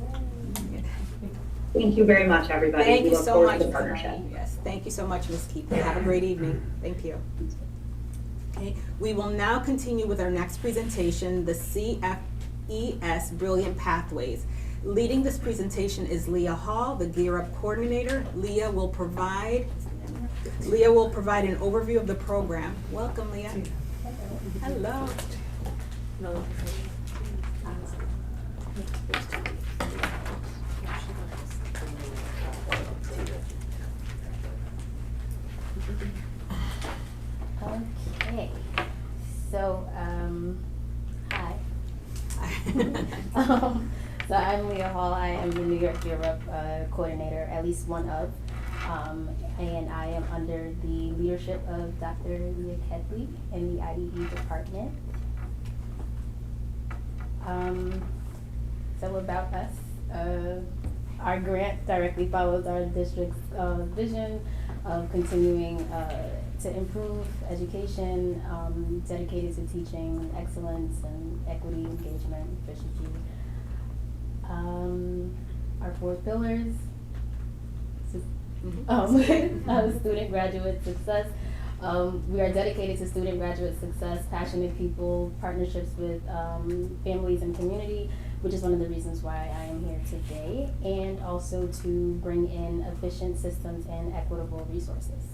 Thank you very much, everybody. Thank We you look so forward much. to the partnership. Yes, thank you so much, Ms. Keith. Have a great evening. Thank you. Okay, we will now continue with our next presentation, the CFES Brilliant Pathways. Leading this presentation is Leah Hall, the Gear Up Coordinator. Leah will provide an overview of the program. Welcome, Leah. Hello. Okay, so, hi. So I'm Leah Hall. I am the New York Gear Up coordinator, at least one of, and I am under the leadership of Dr. Leah Kedley in the IDE department. So about us, our grant directly follows our district's vision of continuing to improve education, dedicated to teaching excellence and equity, engagement, efficiency. Our 4 pillars, student graduate success. We are dedicated to student graduate success, passionate people, partnerships with families and community, which is one of the reasons why I am here today, and also to bring in efficient systems and equitable resources.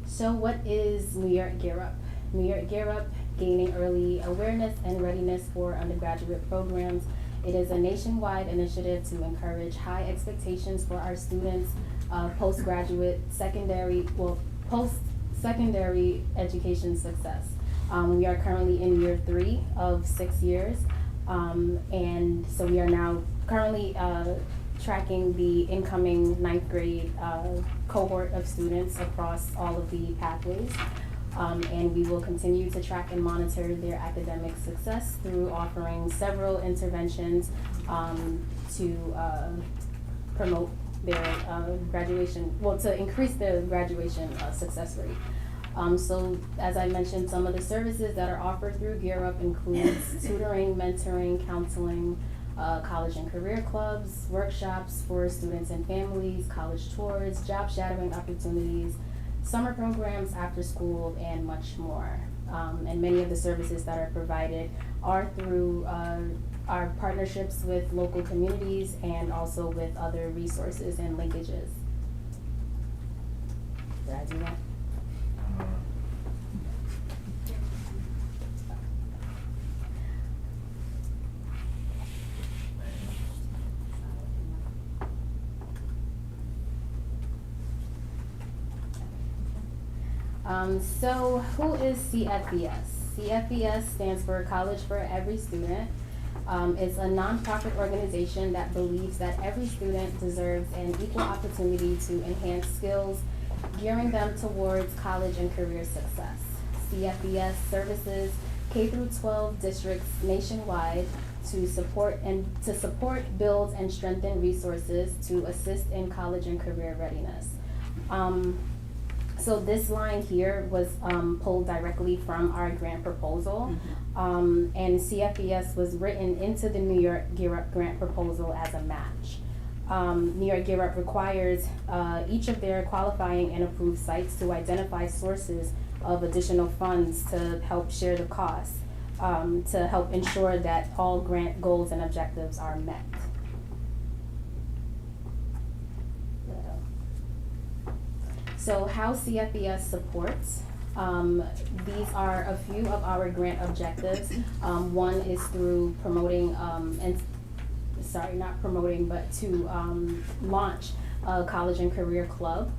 So what is New York Gear Up? New York Gear Up, gaining early awareness and readiness for undergraduate programs. It is a nationwide initiative to encourage high expectations for our students, post-secondary education success. We are currently in year 3 of 6 years, and so we are now currently tracking the incoming 9th grade cohort of students across all of the pathways. And we will continue to track and monitor their academic success through offering several interventions to promote their graduation, to increase their graduation success rate. So as I mentioned, some of the services that are offered through Gear Up includes tutoring, mentoring, counseling, college and career clubs, workshops for students and families, college tours, job shadowing opportunities, summer programs, after school, and much more. And many of the services that are provided are through our partnerships with local communities and also with other resources and linkages. Did I do that? So who is CFES? CFES stands for College for Every Student. It's a nonprofit organization that believes that every student deserves an equal opportunity to enhance skills, gearing them towards college and career success. CFES services K-12 districts nationwide to support, build, and strengthen resources to assist in college and career readiness. So this line here was pulled directly from our grant proposal, and CFES was written into the New York Gear Up grant proposal as a match. New York Gear Up requires each of their qualifying and approved sites to identify sources of additional funds to help share the costs, to help ensure that all grant goals and objectives are met. So how CFES supports, these are a few of our grant objectives. One is through promoting, to launch a college and career club,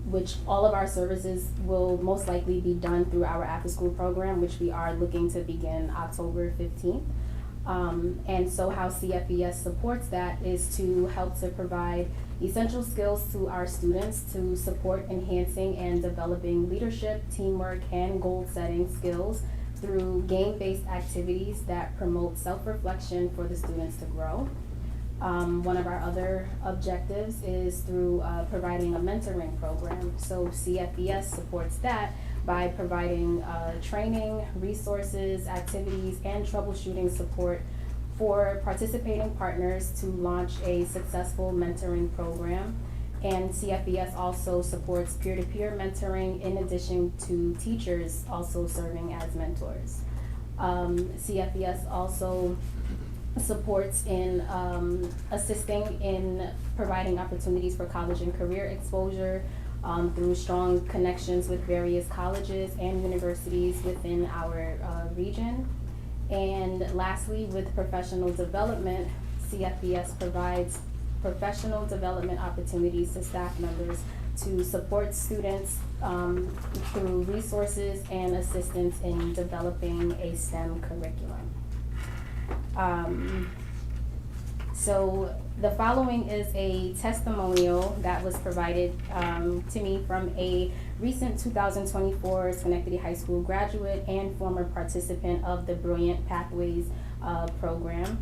which all of our services will most likely be done through our after school program, which we are looking to begin October 15th. And so how CFES supports that is to help to provide essential skills to our students to support enhancing and developing leadership, teamwork, and goal-setting skills through game-based activities that promote self-reflection for the students to grow. One of our other objectives is through providing a mentoring program. So CFES supports that by providing training, resources, activities, and troubleshooting support for participating partners to launch a successful mentoring program. And CFES also supports peer-to-peer mentoring in addition to teachers also serving as mentors. CFES also supports in assisting in providing opportunities for college and career exposure through strong connections with various colleges and universities within our region. And lastly, with professional development, CFES provides professional development opportunities to staff members to support students through resources and assistance in developing a STEM curriculum. So the following is a testimonial that was provided to me from a recent 2024 Schenectady High School graduate and former participant of the Brilliant Pathways program.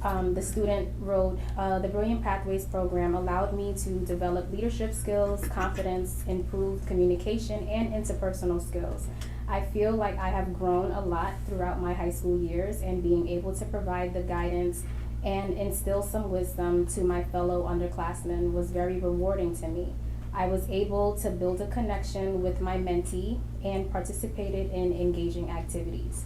The student wrote, the Brilliant Pathways program allowed me to develop leadership skills, confidence, improved communication, and interpersonal skills. I feel like I have grown a lot throughout my high school years, and being able to provide the guidance and instill some wisdom to my fellow underclassmen was very rewarding to me. I was able to build a connection with my mentee and participated in engaging activities.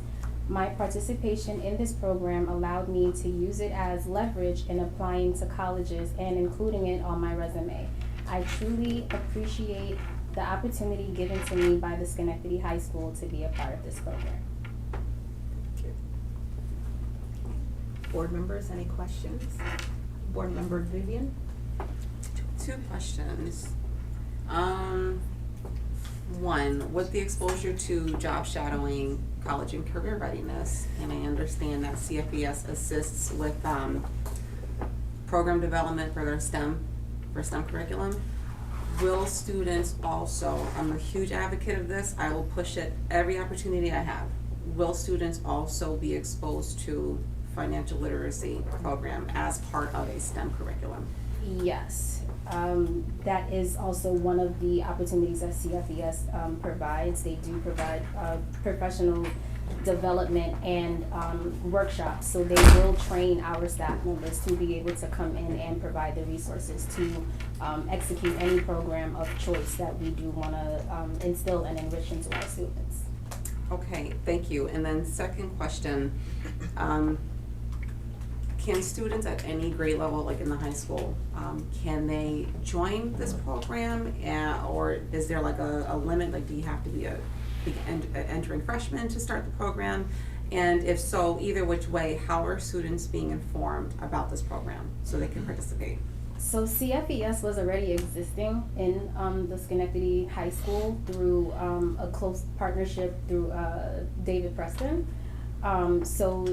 My participation in this program allowed me to use it as leverage in applying to colleges and including it on my resume. I truly appreciate the opportunity given to me by the Schenectady High School to be a part of this program. Board members, any questions? Board member Vivian? Two questions. One, with the exposure to job shadowing, college and career readiness, and I understand that CFES assists with program development for their STEM curriculum. Will students also, I'm a huge advocate of this, I will push it every opportunity I have. Will students also be exposed to financial literacy program as part of a STEM curriculum? Yes, that is also one of the opportunities that CFES provides. They do provide professional development and workshops, so they will train our staff members to be able to come in and provide the resources to execute any program of choice that we do want to instill and enrich into our students. Okay, thank you. And then second question, can students at any grade level, like in the high school, can they join this program, or is there like a limit? Like, do you have to be a entering freshman to start the program? And if so, either which way, how are students being informed about this program so they can participate? So CFES was already existing in the Schenectady High School through a close partnership through David Preston. So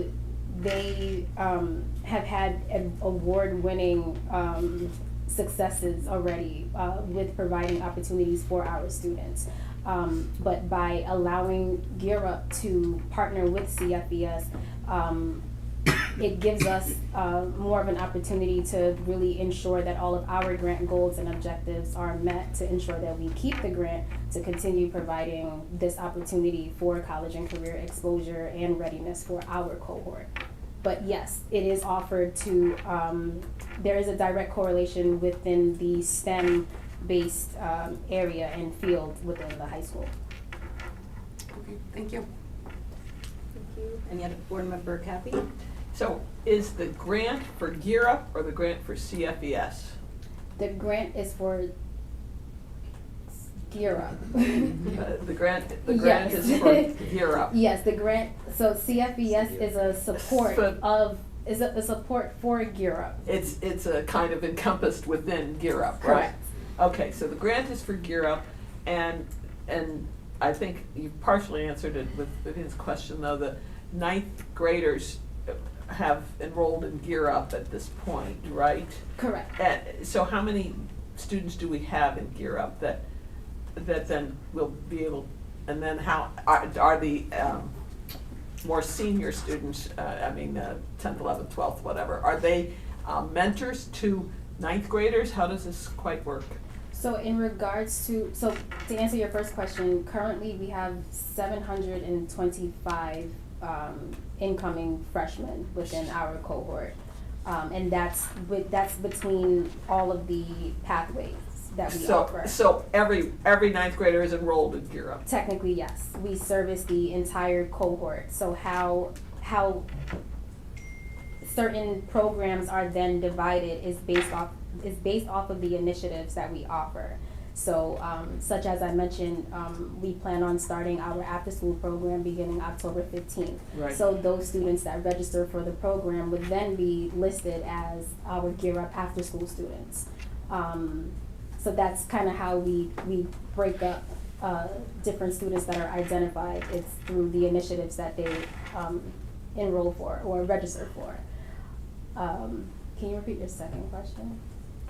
they have had award-winning successes already with providing opportunities for our students. But by allowing Gear Up to partner with CFES, it gives us more of an opportunity to really ensure that all of our grant goals and objectives are met, to ensure that we keep the grant to continue providing this opportunity for college and career exposure and readiness for our cohort. But yes, it is offered to, there is a direct correlation within the STEM-based area and field within the high school. Okay, thank you. Thank you. Any other board member, Kathy? So is the grant for Gear Up or the grant for CFES? The grant is for Gear Up. The grant Yes. is for Gear Up. Yes, the grant, so CFES is a support But- of, is a support for Gear Up. It's a kind of encompassed within Gear Up, right? Correct. Okay, so the grant is for Gear Up, and I think you partially answered it with his question, though. The ninth graders have enrolled in Gear Up at this point, right? Correct. And so how many students do we have in Gear Up that then will be able, and then how, are the more senior students, 10th, 11th, 12th, whatever, are they mentors to ninth graders? How does this quite work? So in regards to answer your first question, currently we have 725 incoming freshmen within our cohort. And that's between all of the pathways that we So, offer. so every ninth grader is enrolled in Gear Up. Technically, yes, we service the entire cohort. So how certain programs are then divided is based off of the initiatives that we offer. So, such as I mentioned, we plan on starting our after-school program beginning October 15th. Right. So those students that register for the program would then be listed as our Gear Up after-school students. So that's kind of how we break up different students that are identified. It's through the initiatives that they enroll for or register for. Can you repeat your second question?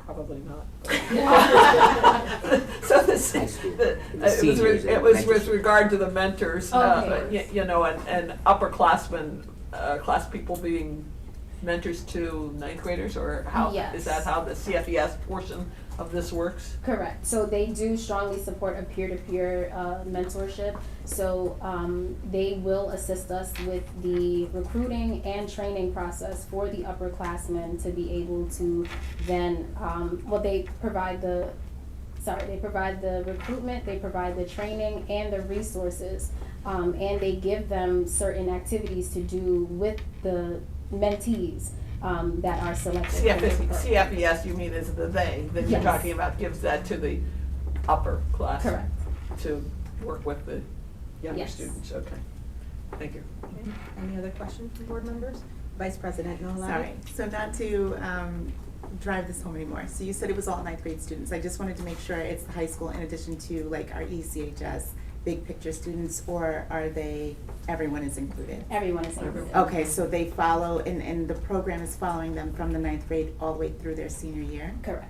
Probably not. High So school. it was with regard to the mentors, Okay. you know, and upperclassmen, class people being mentors to ninth graders, or how, Yes. is that how the CFES portion of this works? Correct. So they do strongly support a peer-to-peer mentorship. So they will assist us with the recruiting and training process for the upperclassmen to be able to then, they provide the recruitment, they provide the training and the resources, and they give them certain activities to do with the mentees that are selected. for this program. CFES, you mean is the they that you're Yes. talking about, gives that to the upper class? Correct. To work with the younger Yes. students, okay. Thank you. Any other questions from board members? Vice President Nolan? Sorry, so not to drive this home anymore. So you said it was all ninth grade students. I just wanted to make sure it's the high school in addition to like our ECHS big picture students, or are they, everyone is included? Everyone is included. Okay, so they follow, and the program is following them from the ninth grade all the way through their senior year? Correct.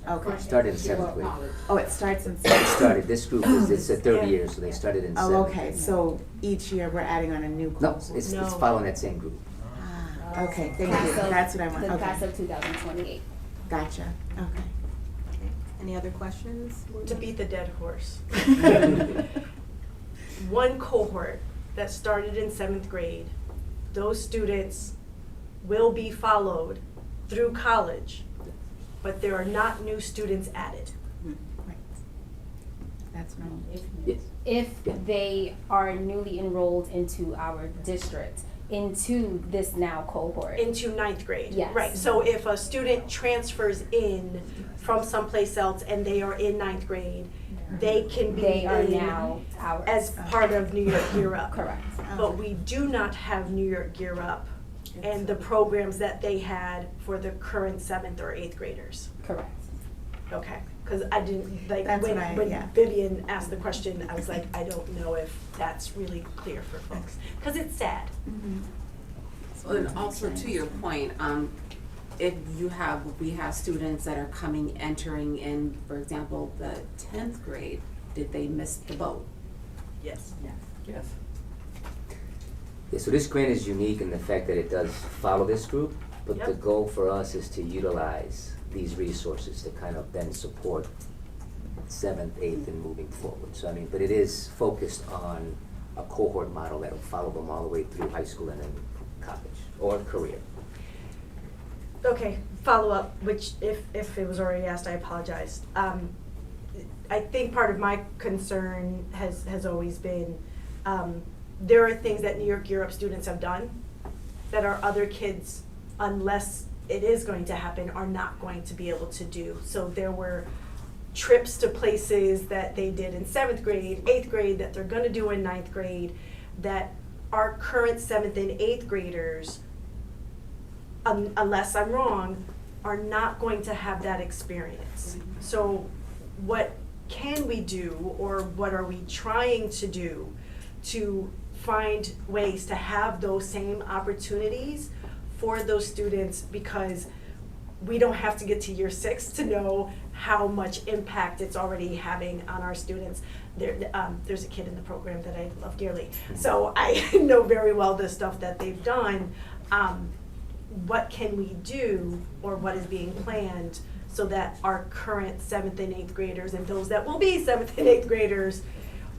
Okay. Started in seventh grade. Oh, it starts in It started, this group it's a third year, so they started in seventh. Oh, okay, so each year we're adding on a new No, cohort? it's No. following that same group. Ah, okay, thank Class you, of- that's what I want, The class okay, of 2028. gotcha, okay. Any other questions? To beat the dead horse. One cohort that started in 7th grade, those students will be followed through college, but there are not new students added. Right. That's normal. Yes. If they are newly enrolled into our district, into this now cohort. Into 9th grade. Yes. Right, so if a student transfers in from someplace else and they are in 9th grade, they can be They are in now ours. as part of New York Gear Up. Correct. But we do not have New York Gear Up and the programs that they had for the current 7th or 8th graders. Correct. Okay, because I didn't, like, That's when what I- when yeah. Vivian asked the question, I was like, I don't know if that's really clear for folks, because it's sad. So, and also to your point, if we have students that are entering in, for example, the 10th grade, did they miss the boat? Yes. Yes. Yeah, so this grant is unique in the fact that it does follow this group, but the Yep. goal for us is to utilize these resources to kind of then support seventh, eighth, and moving forward. So I mean, but it is focused on a cohort model that'll follow them all the way through high school and then college or career. Okay, follow up, which if it was already asked, I apologize. I think part of my concern has always been, there are things that New York Gear Up students have done that our other kids, unless it is going to happen, are not going to be able to do. So there were trips to places that they did in 7th grade, 8th grade, that they're gonna do in 9th grade, that our current 7th and 8th graders, unless I'm wrong, are not going to have that experience. So what can we do, or what are we trying to do to find ways to have those same opportunities for those students, because we don't have to get to year 6 to know how much impact it's already having on our students. There's a kid in the program that I love dearly, so I know very well the stuff that they've done. What can we do, or what is being planned, so that our current 7th and 8th graders and those that will be 7th and 8th graders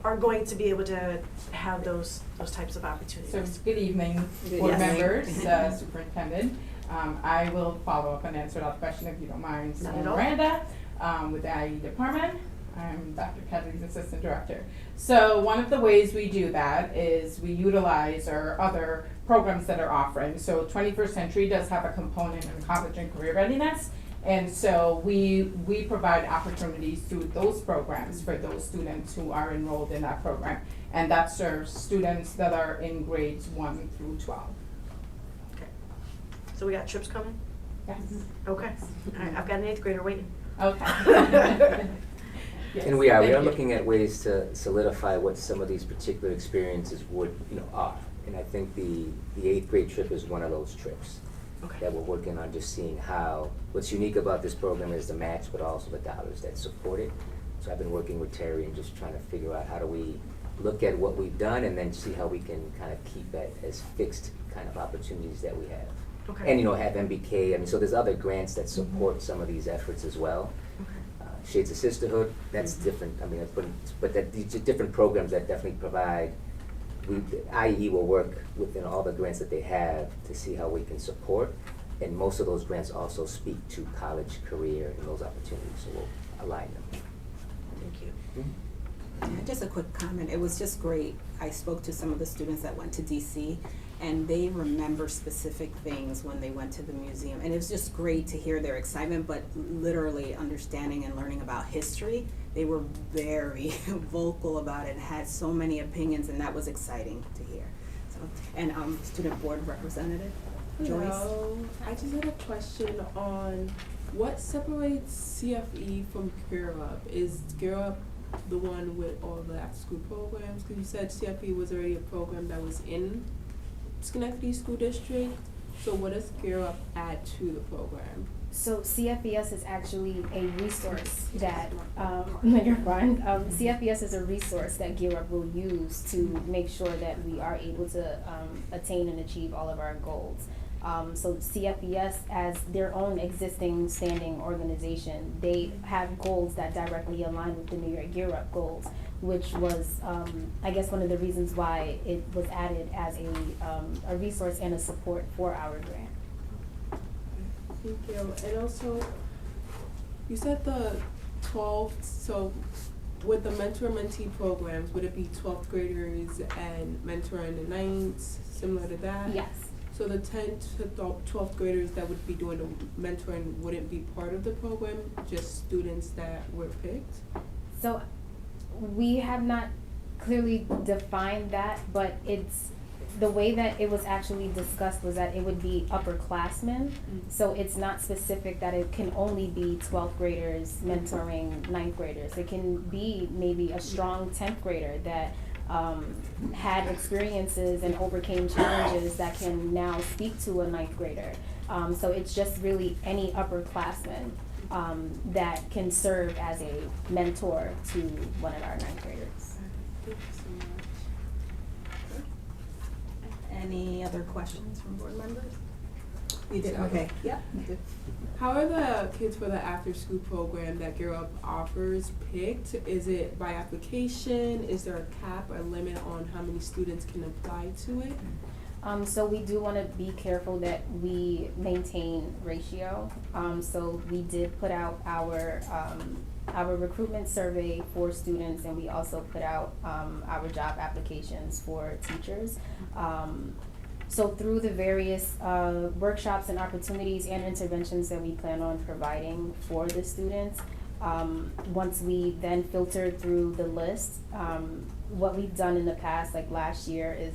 are going to be able to have those types of So, opportunities? good evening, board Yes. members, superintendent. I will follow up and answer that question if you don't mind, Not at all. Miranda. with the IE department. I'm Dr. Kelly's assistant director. So one of the ways we do that is we utilize our other programs that are offering. So 21st Century does have a component in college and career readiness. And so we provide opportunities through those programs for those students who are enrolled in that program. And that serves students that are in grades 1 through 12. So we got trips coming? Yes. Okay. All right, I've got an 8th grader waiting. Okay. Yes, And we are thank you. looking at ways to solidify what some of these particular experiences would, are. And I think the 8th grade trip is one of those trips Okay. that we're working on, just seeing how, what's unique about this program is the match, but also the dollars that support it. So I've been working with Terry and just trying to figure out how do we look at what we've done and then see how we can kind of keep that as fixed kind of opportunities that we have. Okay. And, have MBK, so there's other grants that support some of these efforts as well. Okay. Shades of Sisterhood, that's different, but these are different programs that definitely provide, IE will work within all the grants that they have to see how we can support, and most of those grants also speak to college, career, and those opportunities, so we'll align them. Thank you. Yeah, just a quick comment. It was just great. I spoke to some of the students that went to DC, and they remember specific things when they went to the museum. And it was just great to hear their excitement, but literally understanding and learning about history. They were very vocal about it and had so many opinions, and that was exciting to hear. So, and student board representative, Joyce. Hello. I just had a question on what separates CFE from Gear Up. Is Gear Up the one with all the after-school programs? Because you said CFE was already a program that was in Schenectady School District. So what does Gear Up add to the program? So CFES is actually a resource that, you're fine. CFES is a resource that Gear Up will use to make sure that we are able to attain and achieve all of our goals. So CFES, as their own existing standing organization, they have goals that directly align with the New York Gear Up goals, which was, I guess, one of the reasons why it was added as a resource and a support for our grant. Thank you. And also, you said the 12th, so with the mentor-mentee programs, would it be 12th graders and mentoring the 9th, similar to that? Yes. So the 10th to 12th graders that would be doing the mentoring wouldn't be part of the program, just students that were picked? So we have not clearly defined that, but it's, the way that it was actually discussed was that it would be upperclassmen. So it's not specific that it can only be 12th graders mentoring 9th graders. It can be maybe a strong 10th grader that had experiences and overcame challenges that can now speak to a 9th grader. So it's just really any upperclassman that can serve as a mentor to one of our 9th graders. Thank you so much. Any other questions from board members? You did, okay. Yeah. How are the kids for the after-school program that Gear Up offers picked? Is it by application? Is there a cap or limit on how many students can apply to it? So we do want to be careful that we maintain ratio. So we did put out our recruitment survey for students, and we also put out our job applications for teachers. So through the various workshops and opportunities and interventions that we plan on providing for the students, once we then filter through the list, what we've done in the past, like last year, is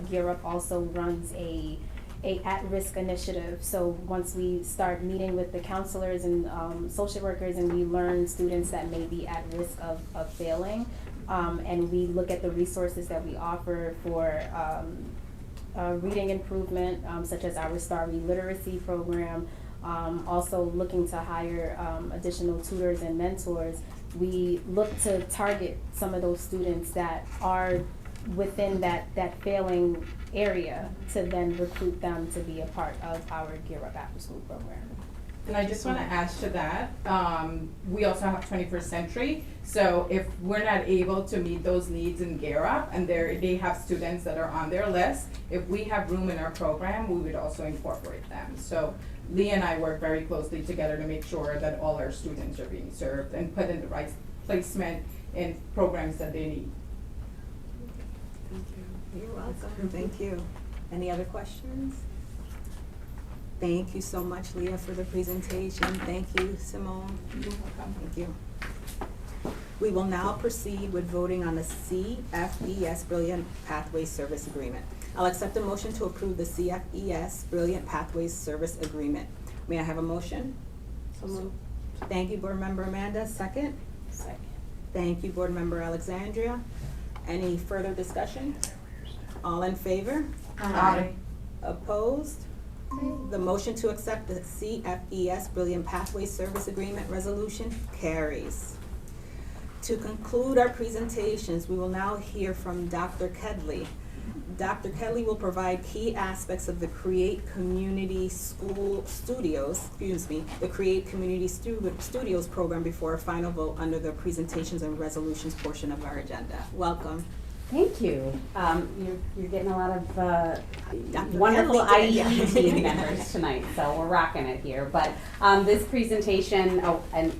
Gear Up also runs a at-risk initiative. So once we start meeting with the counselors and social workers, and we learn students that may be at risk of failing, and we look at the resources that we offer for reading improvement, such as our STAR Literacy program, also looking to hire additional tutors and mentors. We look to target some of those students that are within that failing area to then recruit them to be a part of our Gear Up After School program. And I just want to add to that, we also have 21st Century. So if we're not able to meet those needs in Gear Up, and they have students that are on their list, if we have room in our program, we would also incorporate them. So Leah and I work very closely together to make sure that all our students are being served and put in the right placement in programs that they need. Thank you. You're welcome. Thank you. Any other questions? Thank you so much, Leah, for the presentation. Thank you, Simone. You're welcome. Thank you. We will now proceed with voting on the CFES Brilliant Pathways Service Agreement. I'll accept a motion to approve the CFES Brilliant Pathways Service Agreement. May I have a motion? So moved. Thank you, Board Member Amanda. Second? Second. Thank you, Board Member Alexandria. Any further discussion? All in favor? Aye. Opposed? The motion to accept the CFES Brilliant Pathways Service Agreement Resolution carries. To conclude our presentations, we will now hear from Dr. Kedley. Dr. Kedley will provide key aspects of the Create Community Studios Studios program before a final vote under presentations and resolutions portion of our agenda. Welcome. Thank you. You're getting a lot of Dr. wonderful Kelly did, IEP yeah. team members tonight, so we're rocking it here. But this presentation, and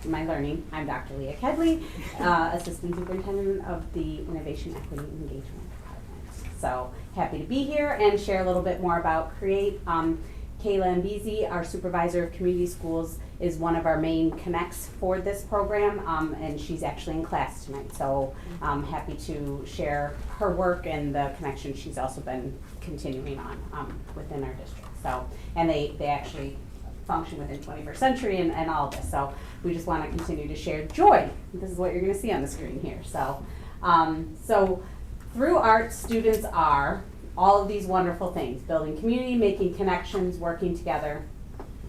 my learning, I'm Dr. Leah Kedley, Assistant Superintendent of the Innovation Equity Engagement Department. So happy to be here and share a little bit more about Create. Kayla Mbezi, our Supervisor of Community Schools, is one of our main connects for this program, and she's actually in class tonight. So I'm happy to share her work and the connection she's also been continuing on within our district. So, and they actually function within 21st Century and all of this. So we just want to continue to share joy. This is what you're going to see on the screen here. So, so through art, students are all of these wonderful things: building community, making connections, working together,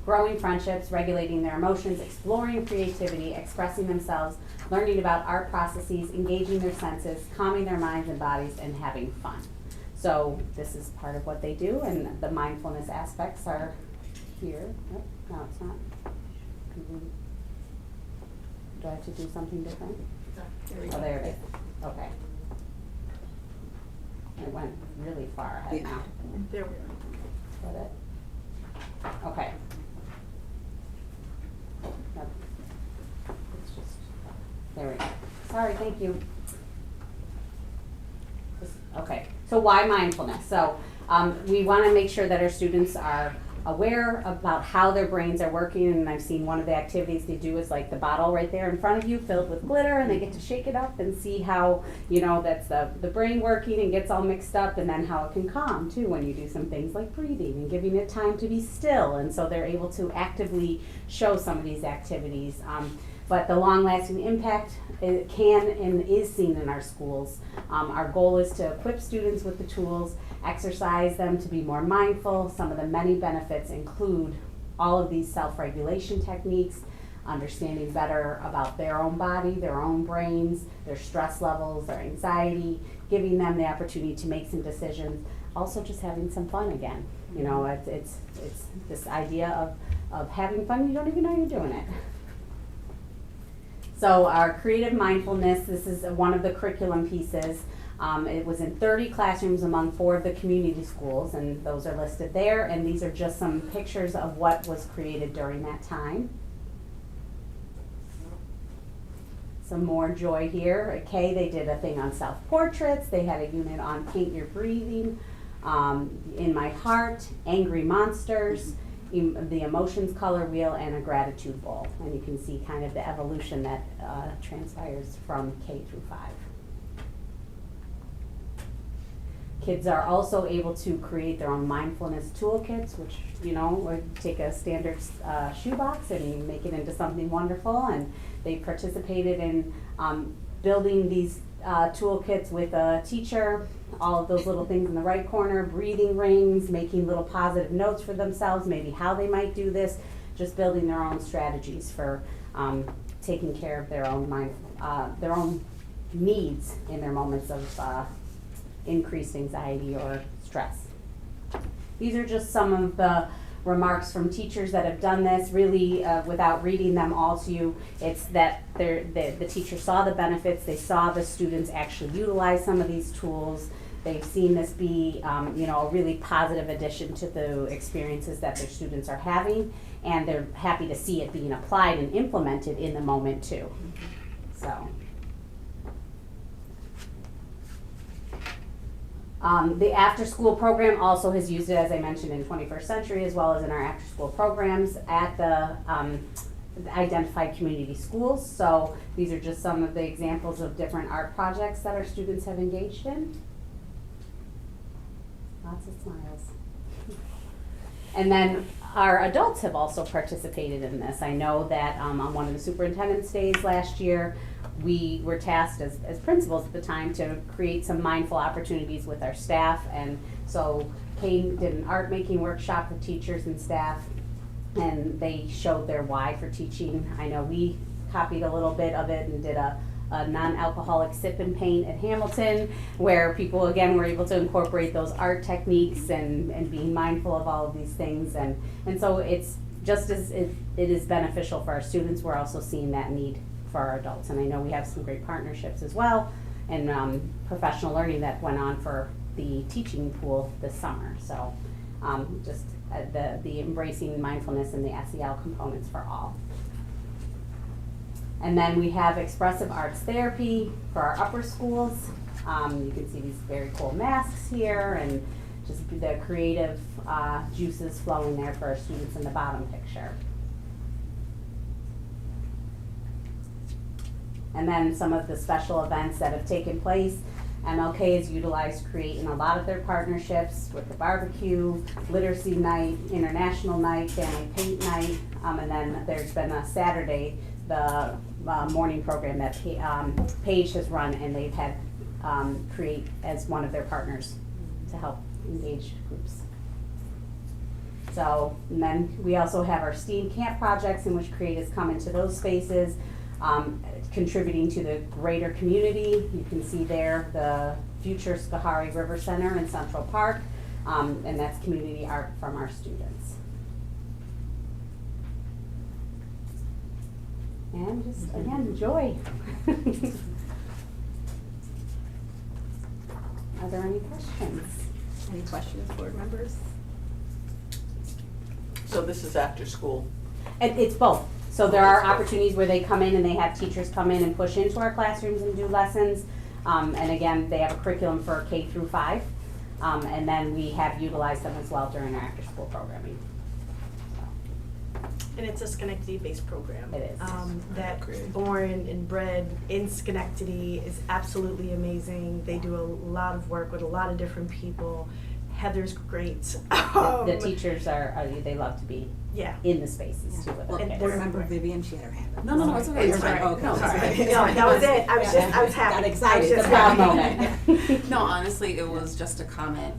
growing friendships, regulating their emotions, exploring creativity, expressing themselves, learning about art processes, engaging their senses, calming their minds and bodies, and having fun. So this is part of what they do, and the mindfulness aspects are here. Oh, no, it's not. Do I have to do something different? Oh, there it is. Okay. It went really far ahead now. There we Is that it? Okay. Nope. It's just, there we go. Sorry, thank you. Okay, so why mindfulness? So we want to make sure that our students are aware about how their brains are working, and I've seen one of the activities they do is like the bottle right there in front of you filled with glitter, and they get to shake it up and see how, you know, that's the brain working and gets all mixed up, and then how it can calm too when you do some things like breathing and giving it time to be still, and so they're able to actively show some of these activities. But the long-lasting impact it can and is seen in our schools. Our goal is to equip students with the tools, exercise them to be more mindful. Some of the many benefits include all of these self-regulation techniques, understanding better about their own body, their own brains, their stress levels, their anxiety, giving them the opportunity to make some decisions, also just having some fun again. You know, it's this idea of having fun, you don't even know you're doing it. So our creative mindfulness, this is one of the curriculum pieces. It was in 30 classrooms among 4 of the community schools, and those are listed there, and these are just some pictures of what was created during that time. Some more joy here. At K, they did a thing on self-portraits. They had a unit on paint your breathing, in my heart, angry monsters, the emotions color wheel, and a gratitude bowl. And you can see kind of the evolution that transpires from K through 5. Kids are also able to create their own mindfulness toolkits, which, you know, would take a standard shoebox and make it into something wonderful. And they participated in building these toolkits with a teacher, all of those little things in the right corner, breathing rings, making little positive notes for themselves, maybe how they might do this, just building their own strategies for taking care of their own needs in their moments of increased anxiety or stress. These are just some of the remarks from teachers that have done this. Really, without reading them all to you, it's that the teacher saw the benefits, they saw the students actually utilize some of these tools, they've seen this be, a really positive addition to the experiences that their students are having, and they're happy to see it being applied and implemented in the moment too. So. The after-school program also has used it, as I mentioned, in 21st Century, as well as in our after-school programs at the identified community schools. So these are just some of the examples of different art projects that our students have engaged in. Lots of smiles. And then our adults have also participated in this. I know that on one of the superintendent's days last year, we were tasked as principals at the time to create some mindful opportunities with our staff. And so Kane did an art making workshop with teachers and staff, and they showed their why for teaching. I know we copied a little bit of it and did a non-alcoholic sip and paint at Hamilton, where people again were able to incorporate those art techniques and being mindful of all of these things. And so it's just as it is beneficial for our students, we're also seeing that need for our adults. And I know we have some great partnerships as well, and professional learning that went on for the teaching pool this summer. So just the embracing mindfulness and the SEL components for all. And then we have expressive arts therapy for our upper schools. You can see these very cool masks here, and just the creative juices flowing there for our students in the bottom picture. And then some of the special events that have taken place. MLK has utilized Create in a lot of their partnerships with the barbecue, literacy night, international night, family paint night, and then there's been a Saturday, the morning program that Paige has run, and they've had Create as one of their partners to help engage groups. So, and then we also have our STEAM camp projects in which Create has come into those spaces, contributing to the greater community. You can see there the future Schoharie River Center in Central Park, and that's community art from our students. And just, again, joy. Are there any questions? Any questions, board members? So this is after school. It's both. So there are opportunities where they come in and they have teachers come in and push into our classrooms and do lessons. And again, they have a curriculum for K through 5. And then we have utilized them as well during our after school programming. And it's a Schenectady-based program. It is. That born and bred in Schenectady is absolutely amazing. They do a lot of work with a lot of different people. Heather's great. The teachers they love to be in the spaces too with their kids. Board member Vivian, she had her hand up. No, it's okay. You're It's right. fine. Okay, No, sorry. No, that was it. I was happy. Got excited. It's a proud moment. No, honestly, it was just a comment.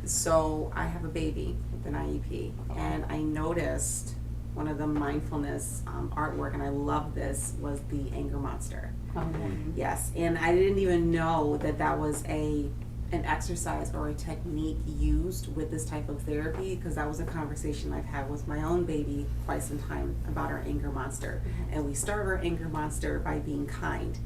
So I have a baby with an IEP, and I noticed one of the mindfulness artwork, and I love this, was the anger monster. Yes, and I didn't even know that was an exercise or a technique used with this type of therapy, because that was a conversation I've had with my own baby quite some time about our anger monster. And we start our anger monster by being kind.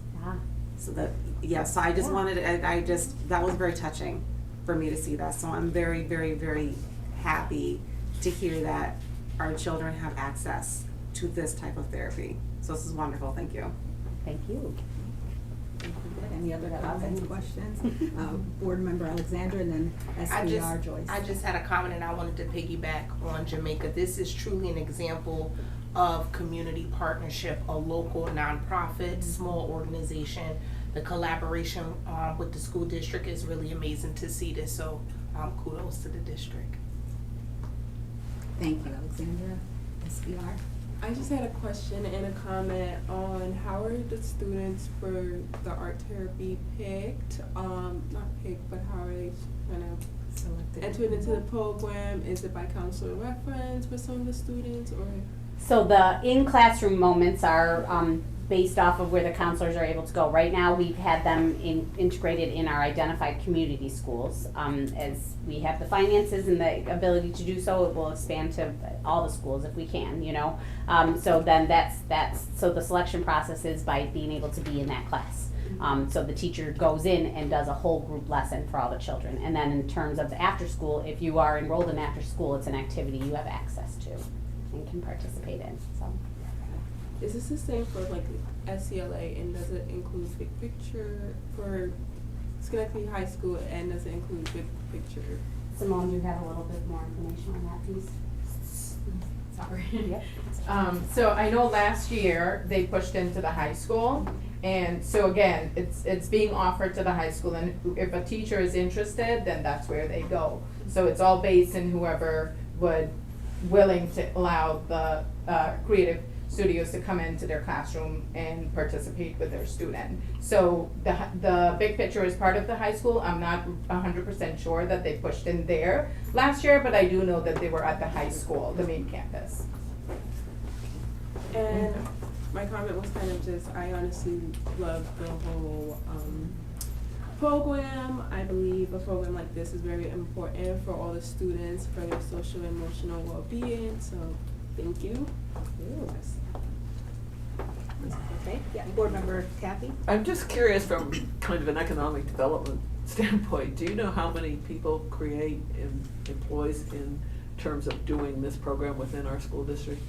So so I just wanted, that was very touching for me to see that. So I'm very, very, very happy to hear that our children have access to this type of therapy. So this is wonderful. Thank you. Thank you. Any other comments, questions? Board member Alexandra, and then SBR Joyce. I just had a comment, and I wanted to piggyback on Jamaica. This is truly an example of community partnership, a local nonprofit, small organization. The collaboration with the school district is really amazing to see this, so kudos to the district. Thank you, Alexandra. SBR. I just had a question and a comment on how are the students for the art therapy picked? Not picked, but how are they kind of Selected. entered into the program? Is it by counselor reference for some of the students, or? So the in-classroom moments are based off of where the counselors are able to go. Right now, we've had them integrated in our identified community schools. As we have the finances and the ability to do so, it will expand to all the schools if we can, you know. So then so the selection process is by being able to be in that class. So the teacher goes in and does a whole group lesson for all the children. And then in terms of the after school, if you are enrolled in after school, it's an activity you have access to and can participate in, so. Is this the same for like SCLA, and does it include big picture for Schenectady High School, and does it include big picture? Simone, do you have a little bit more information on that piece? Sorry. Yep. So I know last year they pushed into the high school, and so again, it's being offered to the high school, and if a teacher is interested, then that's where they go. So it's all based in whoever would willing to allow the creative studios to come into their classroom and participate with their student. So the big picture is part of the high school. I'm not 100% sure that they pushed in there last year, but I do know that they were at the high school, the main campus. And my comment was kind of just, I honestly love the whole program. I believe a program like this is very important for all the students, for their social and emotional well-being, so thank you. Okay, yeah, Board Member Kathy? I'm just curious from kind of an economic development standpoint, do you know how many people create employees in terms of doing this program within our school district?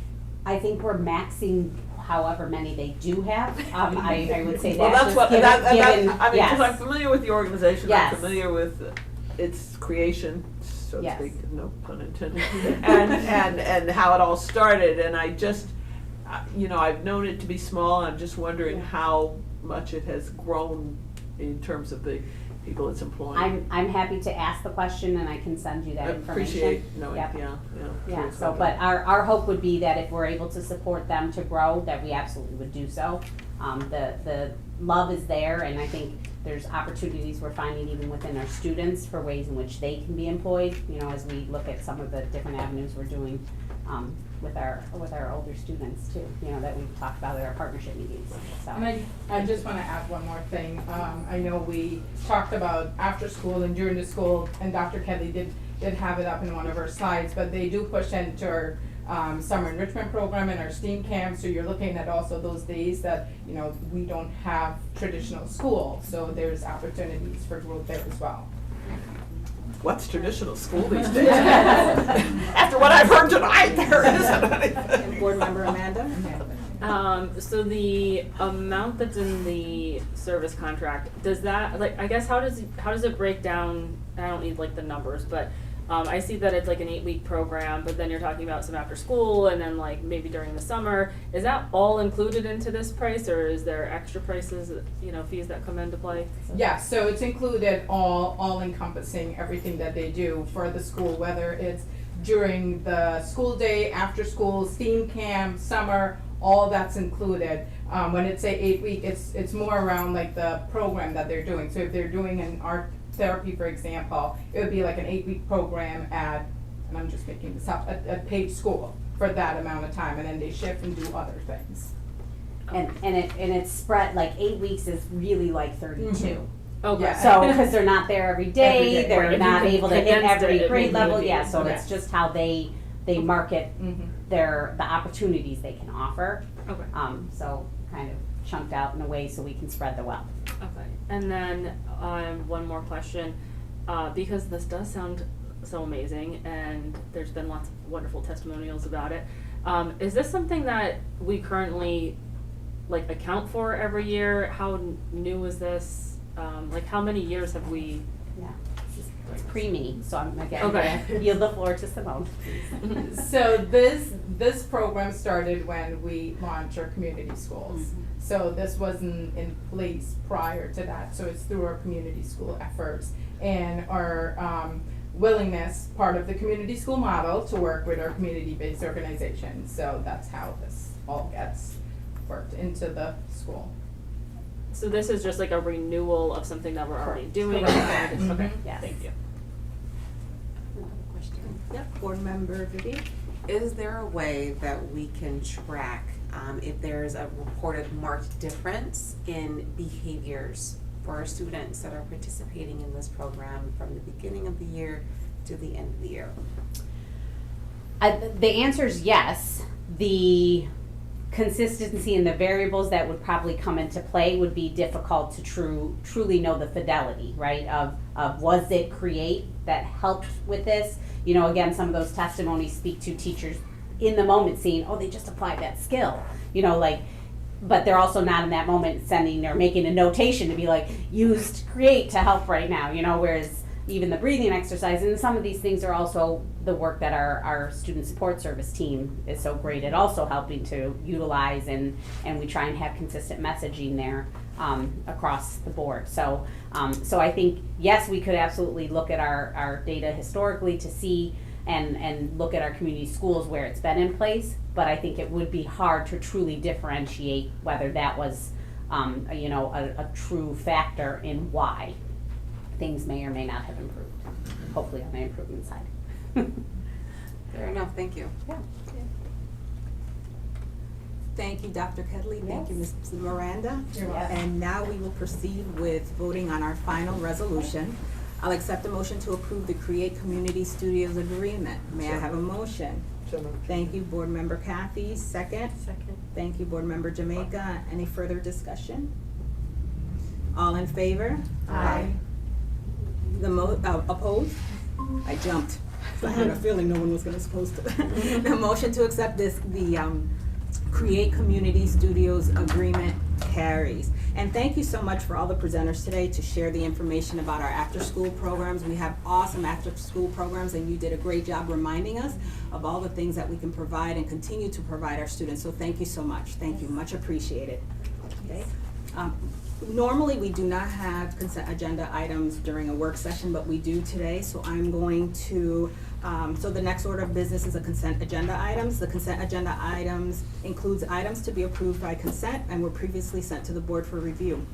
I think we're maxing however many they do have. I would say Well, that's that's just what, given, I mean, because yes. I'm familiar with the organization, Yes. I'm familiar with its creation, so to Yes. speak, no pun intended, and how it all started, and I just, you know, I've known it to be small, I'm just wondering how much it has grown in terms of the people it's employing. I'm happy to ask the question and I can send you that I information. appreciate knowing, Yep. yeah. Yeah, curious so, about but that. our hope would be that if we're able to support them to grow, that we absolutely would do so. The love is there, and I think there's opportunities we're finding even within our students for ways in which they can be employed, you know, as we look at some of the different avenues we're doing, with our older students too, you know, that we've talked about at our partnership meetings, so. And I just wanna add one more thing. I know we talked about after school and during the school, and Dr. Kelly did have it up in one of her slides, but they do push into our summer enrichment program and our STEAM camp, so you're looking at also those days that, you know, we don't have traditional school, so there's opportunities for growth there as well. What's traditional school these days? After what I've heard tonight, there isn't anything. And Board Member Amanda? So the amount that's in the service contract, does that, like, I guess how does it break down? I don't need like the numbers, but I see that it's like an 8-week program, but then you're talking about some after school and then like maybe during the summer. Is that all included into this price, or is there extra prices, you know, fees that come into play? Yeah, so it's included all encompassing everything that they do for the school, whether it's during the school day, after school, STEAM camp, summer, all that's included. When it's a 8-week, it's more around like the program that they're doing. So if they're doing an art therapy, for example, it would be like an 8-week program at, and I'm just making this up, at Page School for that amount of time, and then they shift and do other things. And it's spread, like 8 weeks is really like 32. Okay. Yeah. So, because they're not there every day, Every day, they're right. not If you able to hit condensed every it, it grade would level, be- yeah, so okay. it's just how they market Mhm. the opportunities they can offer. Okay. So kind of chunked out in a way so we can spread the wealth. Okay. And then one more question, because this does sound so amazing, and there's been lots of wonderful testimonials about it. Is this something that we currently like account for every year? How new is this? Like how many years have we? Yeah, it's pre-me, so I'm again Okay. gonna yield the floor to Simone. So this program started when we launched our community schools. So this wasn't in place prior to that, so it's through our community school efforts and our willingness, part of the community school model, to work with our community-based organizations. So that's how this all gets worked into the school. So this is just like a renewal of something that we're already doing. Correct. Okay. Yes. Thank you. Yep, Board Member Vivian? Is there a way that we can track if there's a reported marked difference in behaviors for our students that are participating in this program from the beginning of the year to the end of the year? The answer is yes. The consistency in the variables that would probably come into play would be difficult to truly know the fidelity, right, of was it Create that helped with this? You know, again, some of those testimonies speak to teachers in the moment seeing, oh, they just applied that skill, you know, like, but they're also not in that moment sending or making a notation to be like, used Create to help right now, you know, whereas even the breathing exercise, and some of these things are also the work that our student support service team is so great at also helping to utilize, and we try and have consistent messaging there across the board. So I think, yes, we could absolutely look at our data historically to see and look at our community schools where it's been in place, but I think it would be hard to truly differentiate whether that was a true factor in why things may or may not have improved, hopefully on the improvement side. Fair enough, thank you. Yeah. Thank you, Dr. Kedley. Thank you, Yes. Ms. Miranda. You're welcome. And now we will proceed with voting on our final resolution. I'll accept a motion to approve the Create Community Studios agreement. May I have a motion? Thank you, Board Member Kathy. Second? Second. Thank you, Board Member Jamaica. Any further discussion? All in favor? Aye. Opposed? I jumped. I had a feeling no one was gonna supposed to. The motion to accept the Create Community Studios agreement carries. And thank you so much for all the presenters today to share the information about our after-school programs. We have awesome after-school programs, and you did a great job reminding us of all the things that we can provide and continue to provide our students. So thank you so much. Thank you, much appreciated. Okay. Normally, we do not have consent agenda items during a work session, but we do today, so I'm going to, so the next order of business is a consent agenda items. The consent agenda items includes items to be approved by consent and were previously sent to the board for review.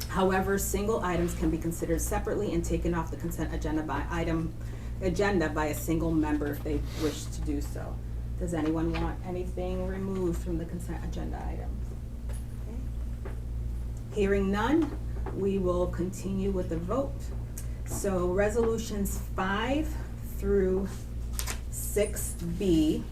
However, single items can be considered separately and taken off the consent agenda by a single member if they wish to do so. Does anyone want anything removed from the consent agenda items? Hearing none, we will continue with the vote. So resolutions 5 through 6B,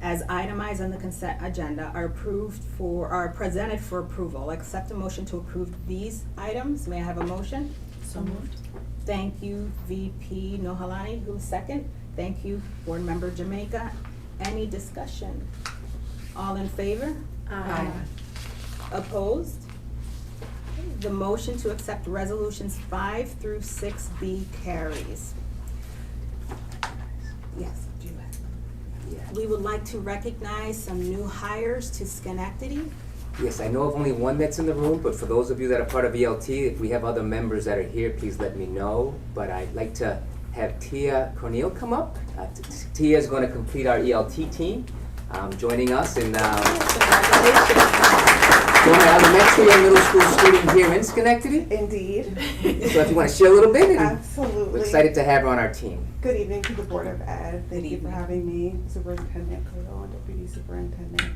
as itemized on the consent agenda, are presented for approval. I'll accept a motion to approve these items. May I have a motion? So moved. Thank you, VP Nohalani. Who's second? Thank you, Board Member Jamaica. Any discussion? All in favor? Aye. Opposed? The motion to accept resolutions 5 through 6B carries. Yes, we would like to recognize some new hires to Schenectady. Yes, I know of only one that's in the room, but for those of you that are part of ELT, if we have other members that are here, please let me know. But I'd like to have Tia Corneal come up. Tia is going to complete our ELT team, joining us, and Going to elementary and middle school student here in Schenectady. Indeed. So if you want to share a little bit. Absolutely. We're excited to have her on our team. Good evening to the Board of Ed. Thank you for having me, Superintendent Cordell and Deputy Superintendent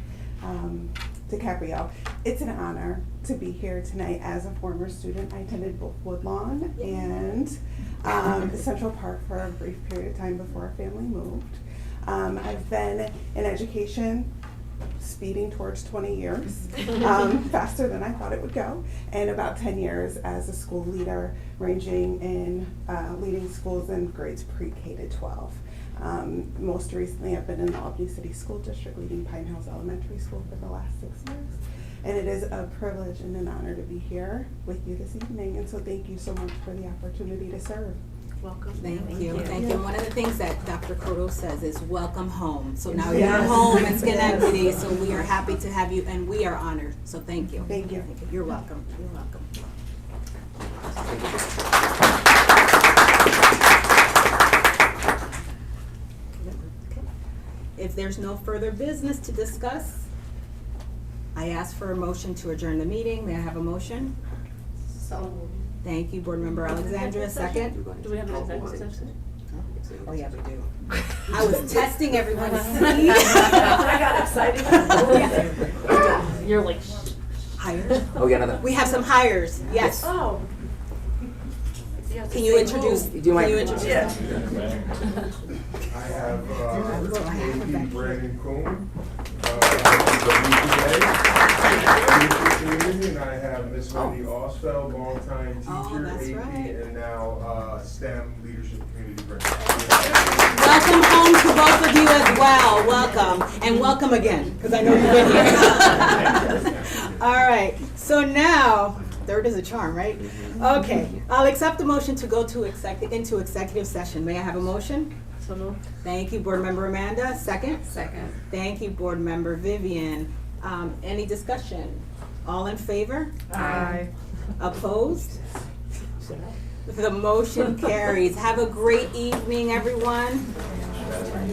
DiCaprio. It's an honor to be here tonight. As a former student, I attended both Woodlawn and Central Park for a brief period of time before our family moved. I've been in education speeding towards 20 years, faster than I thought it would go, and about 10 years as a school leader, ranging in leading schools in grades pre-K to 12. Most recently, I've been in the Albany City School District, leading Pine Hills Elementary School for the last 6 years. And it is a privilege and an honor to be here with you this evening, and so thank you so much for the opportunity to serve. Welcome. Thank you. One of the things that Dr. Cordell says is welcome home. So now Yes. you're home in Schenectady, so we are happy to have you, and we are honored. So thank you. Thank you. You're welcome. You're welcome. If there's no further business to discuss, I ask for a motion to adjourn the meeting. May I have a motion? So Thank you, Board Member Alexandra. Second? Do we have an executive session? Oh, yeah, we do. I was testing everyone to see. I got excited. You're like, Hires? Oh, yeah, another. We have some hires, yes. Oh. Can you introduce? Do you mind? Can you introduce? Yeah. I have Brandon Coon. Community, and I have Miss Wendy Osfeld, longtime teacher, that's AP, right. and now STEM Leadership Community Principal. Welcome home to both of you as well. Welcome. And welcome again, because I know you've been here. All right. So now, third is a charm, right? Okay. I'll accept the motion to go to into executive session. May I have a motion? So moved. Thank you, Board Member Amanda. Second? Second. Thank you, Board Member Vivian. Any discussion? All in favor? Aye. Opposed? The motion carries. Have a great evening, everyone.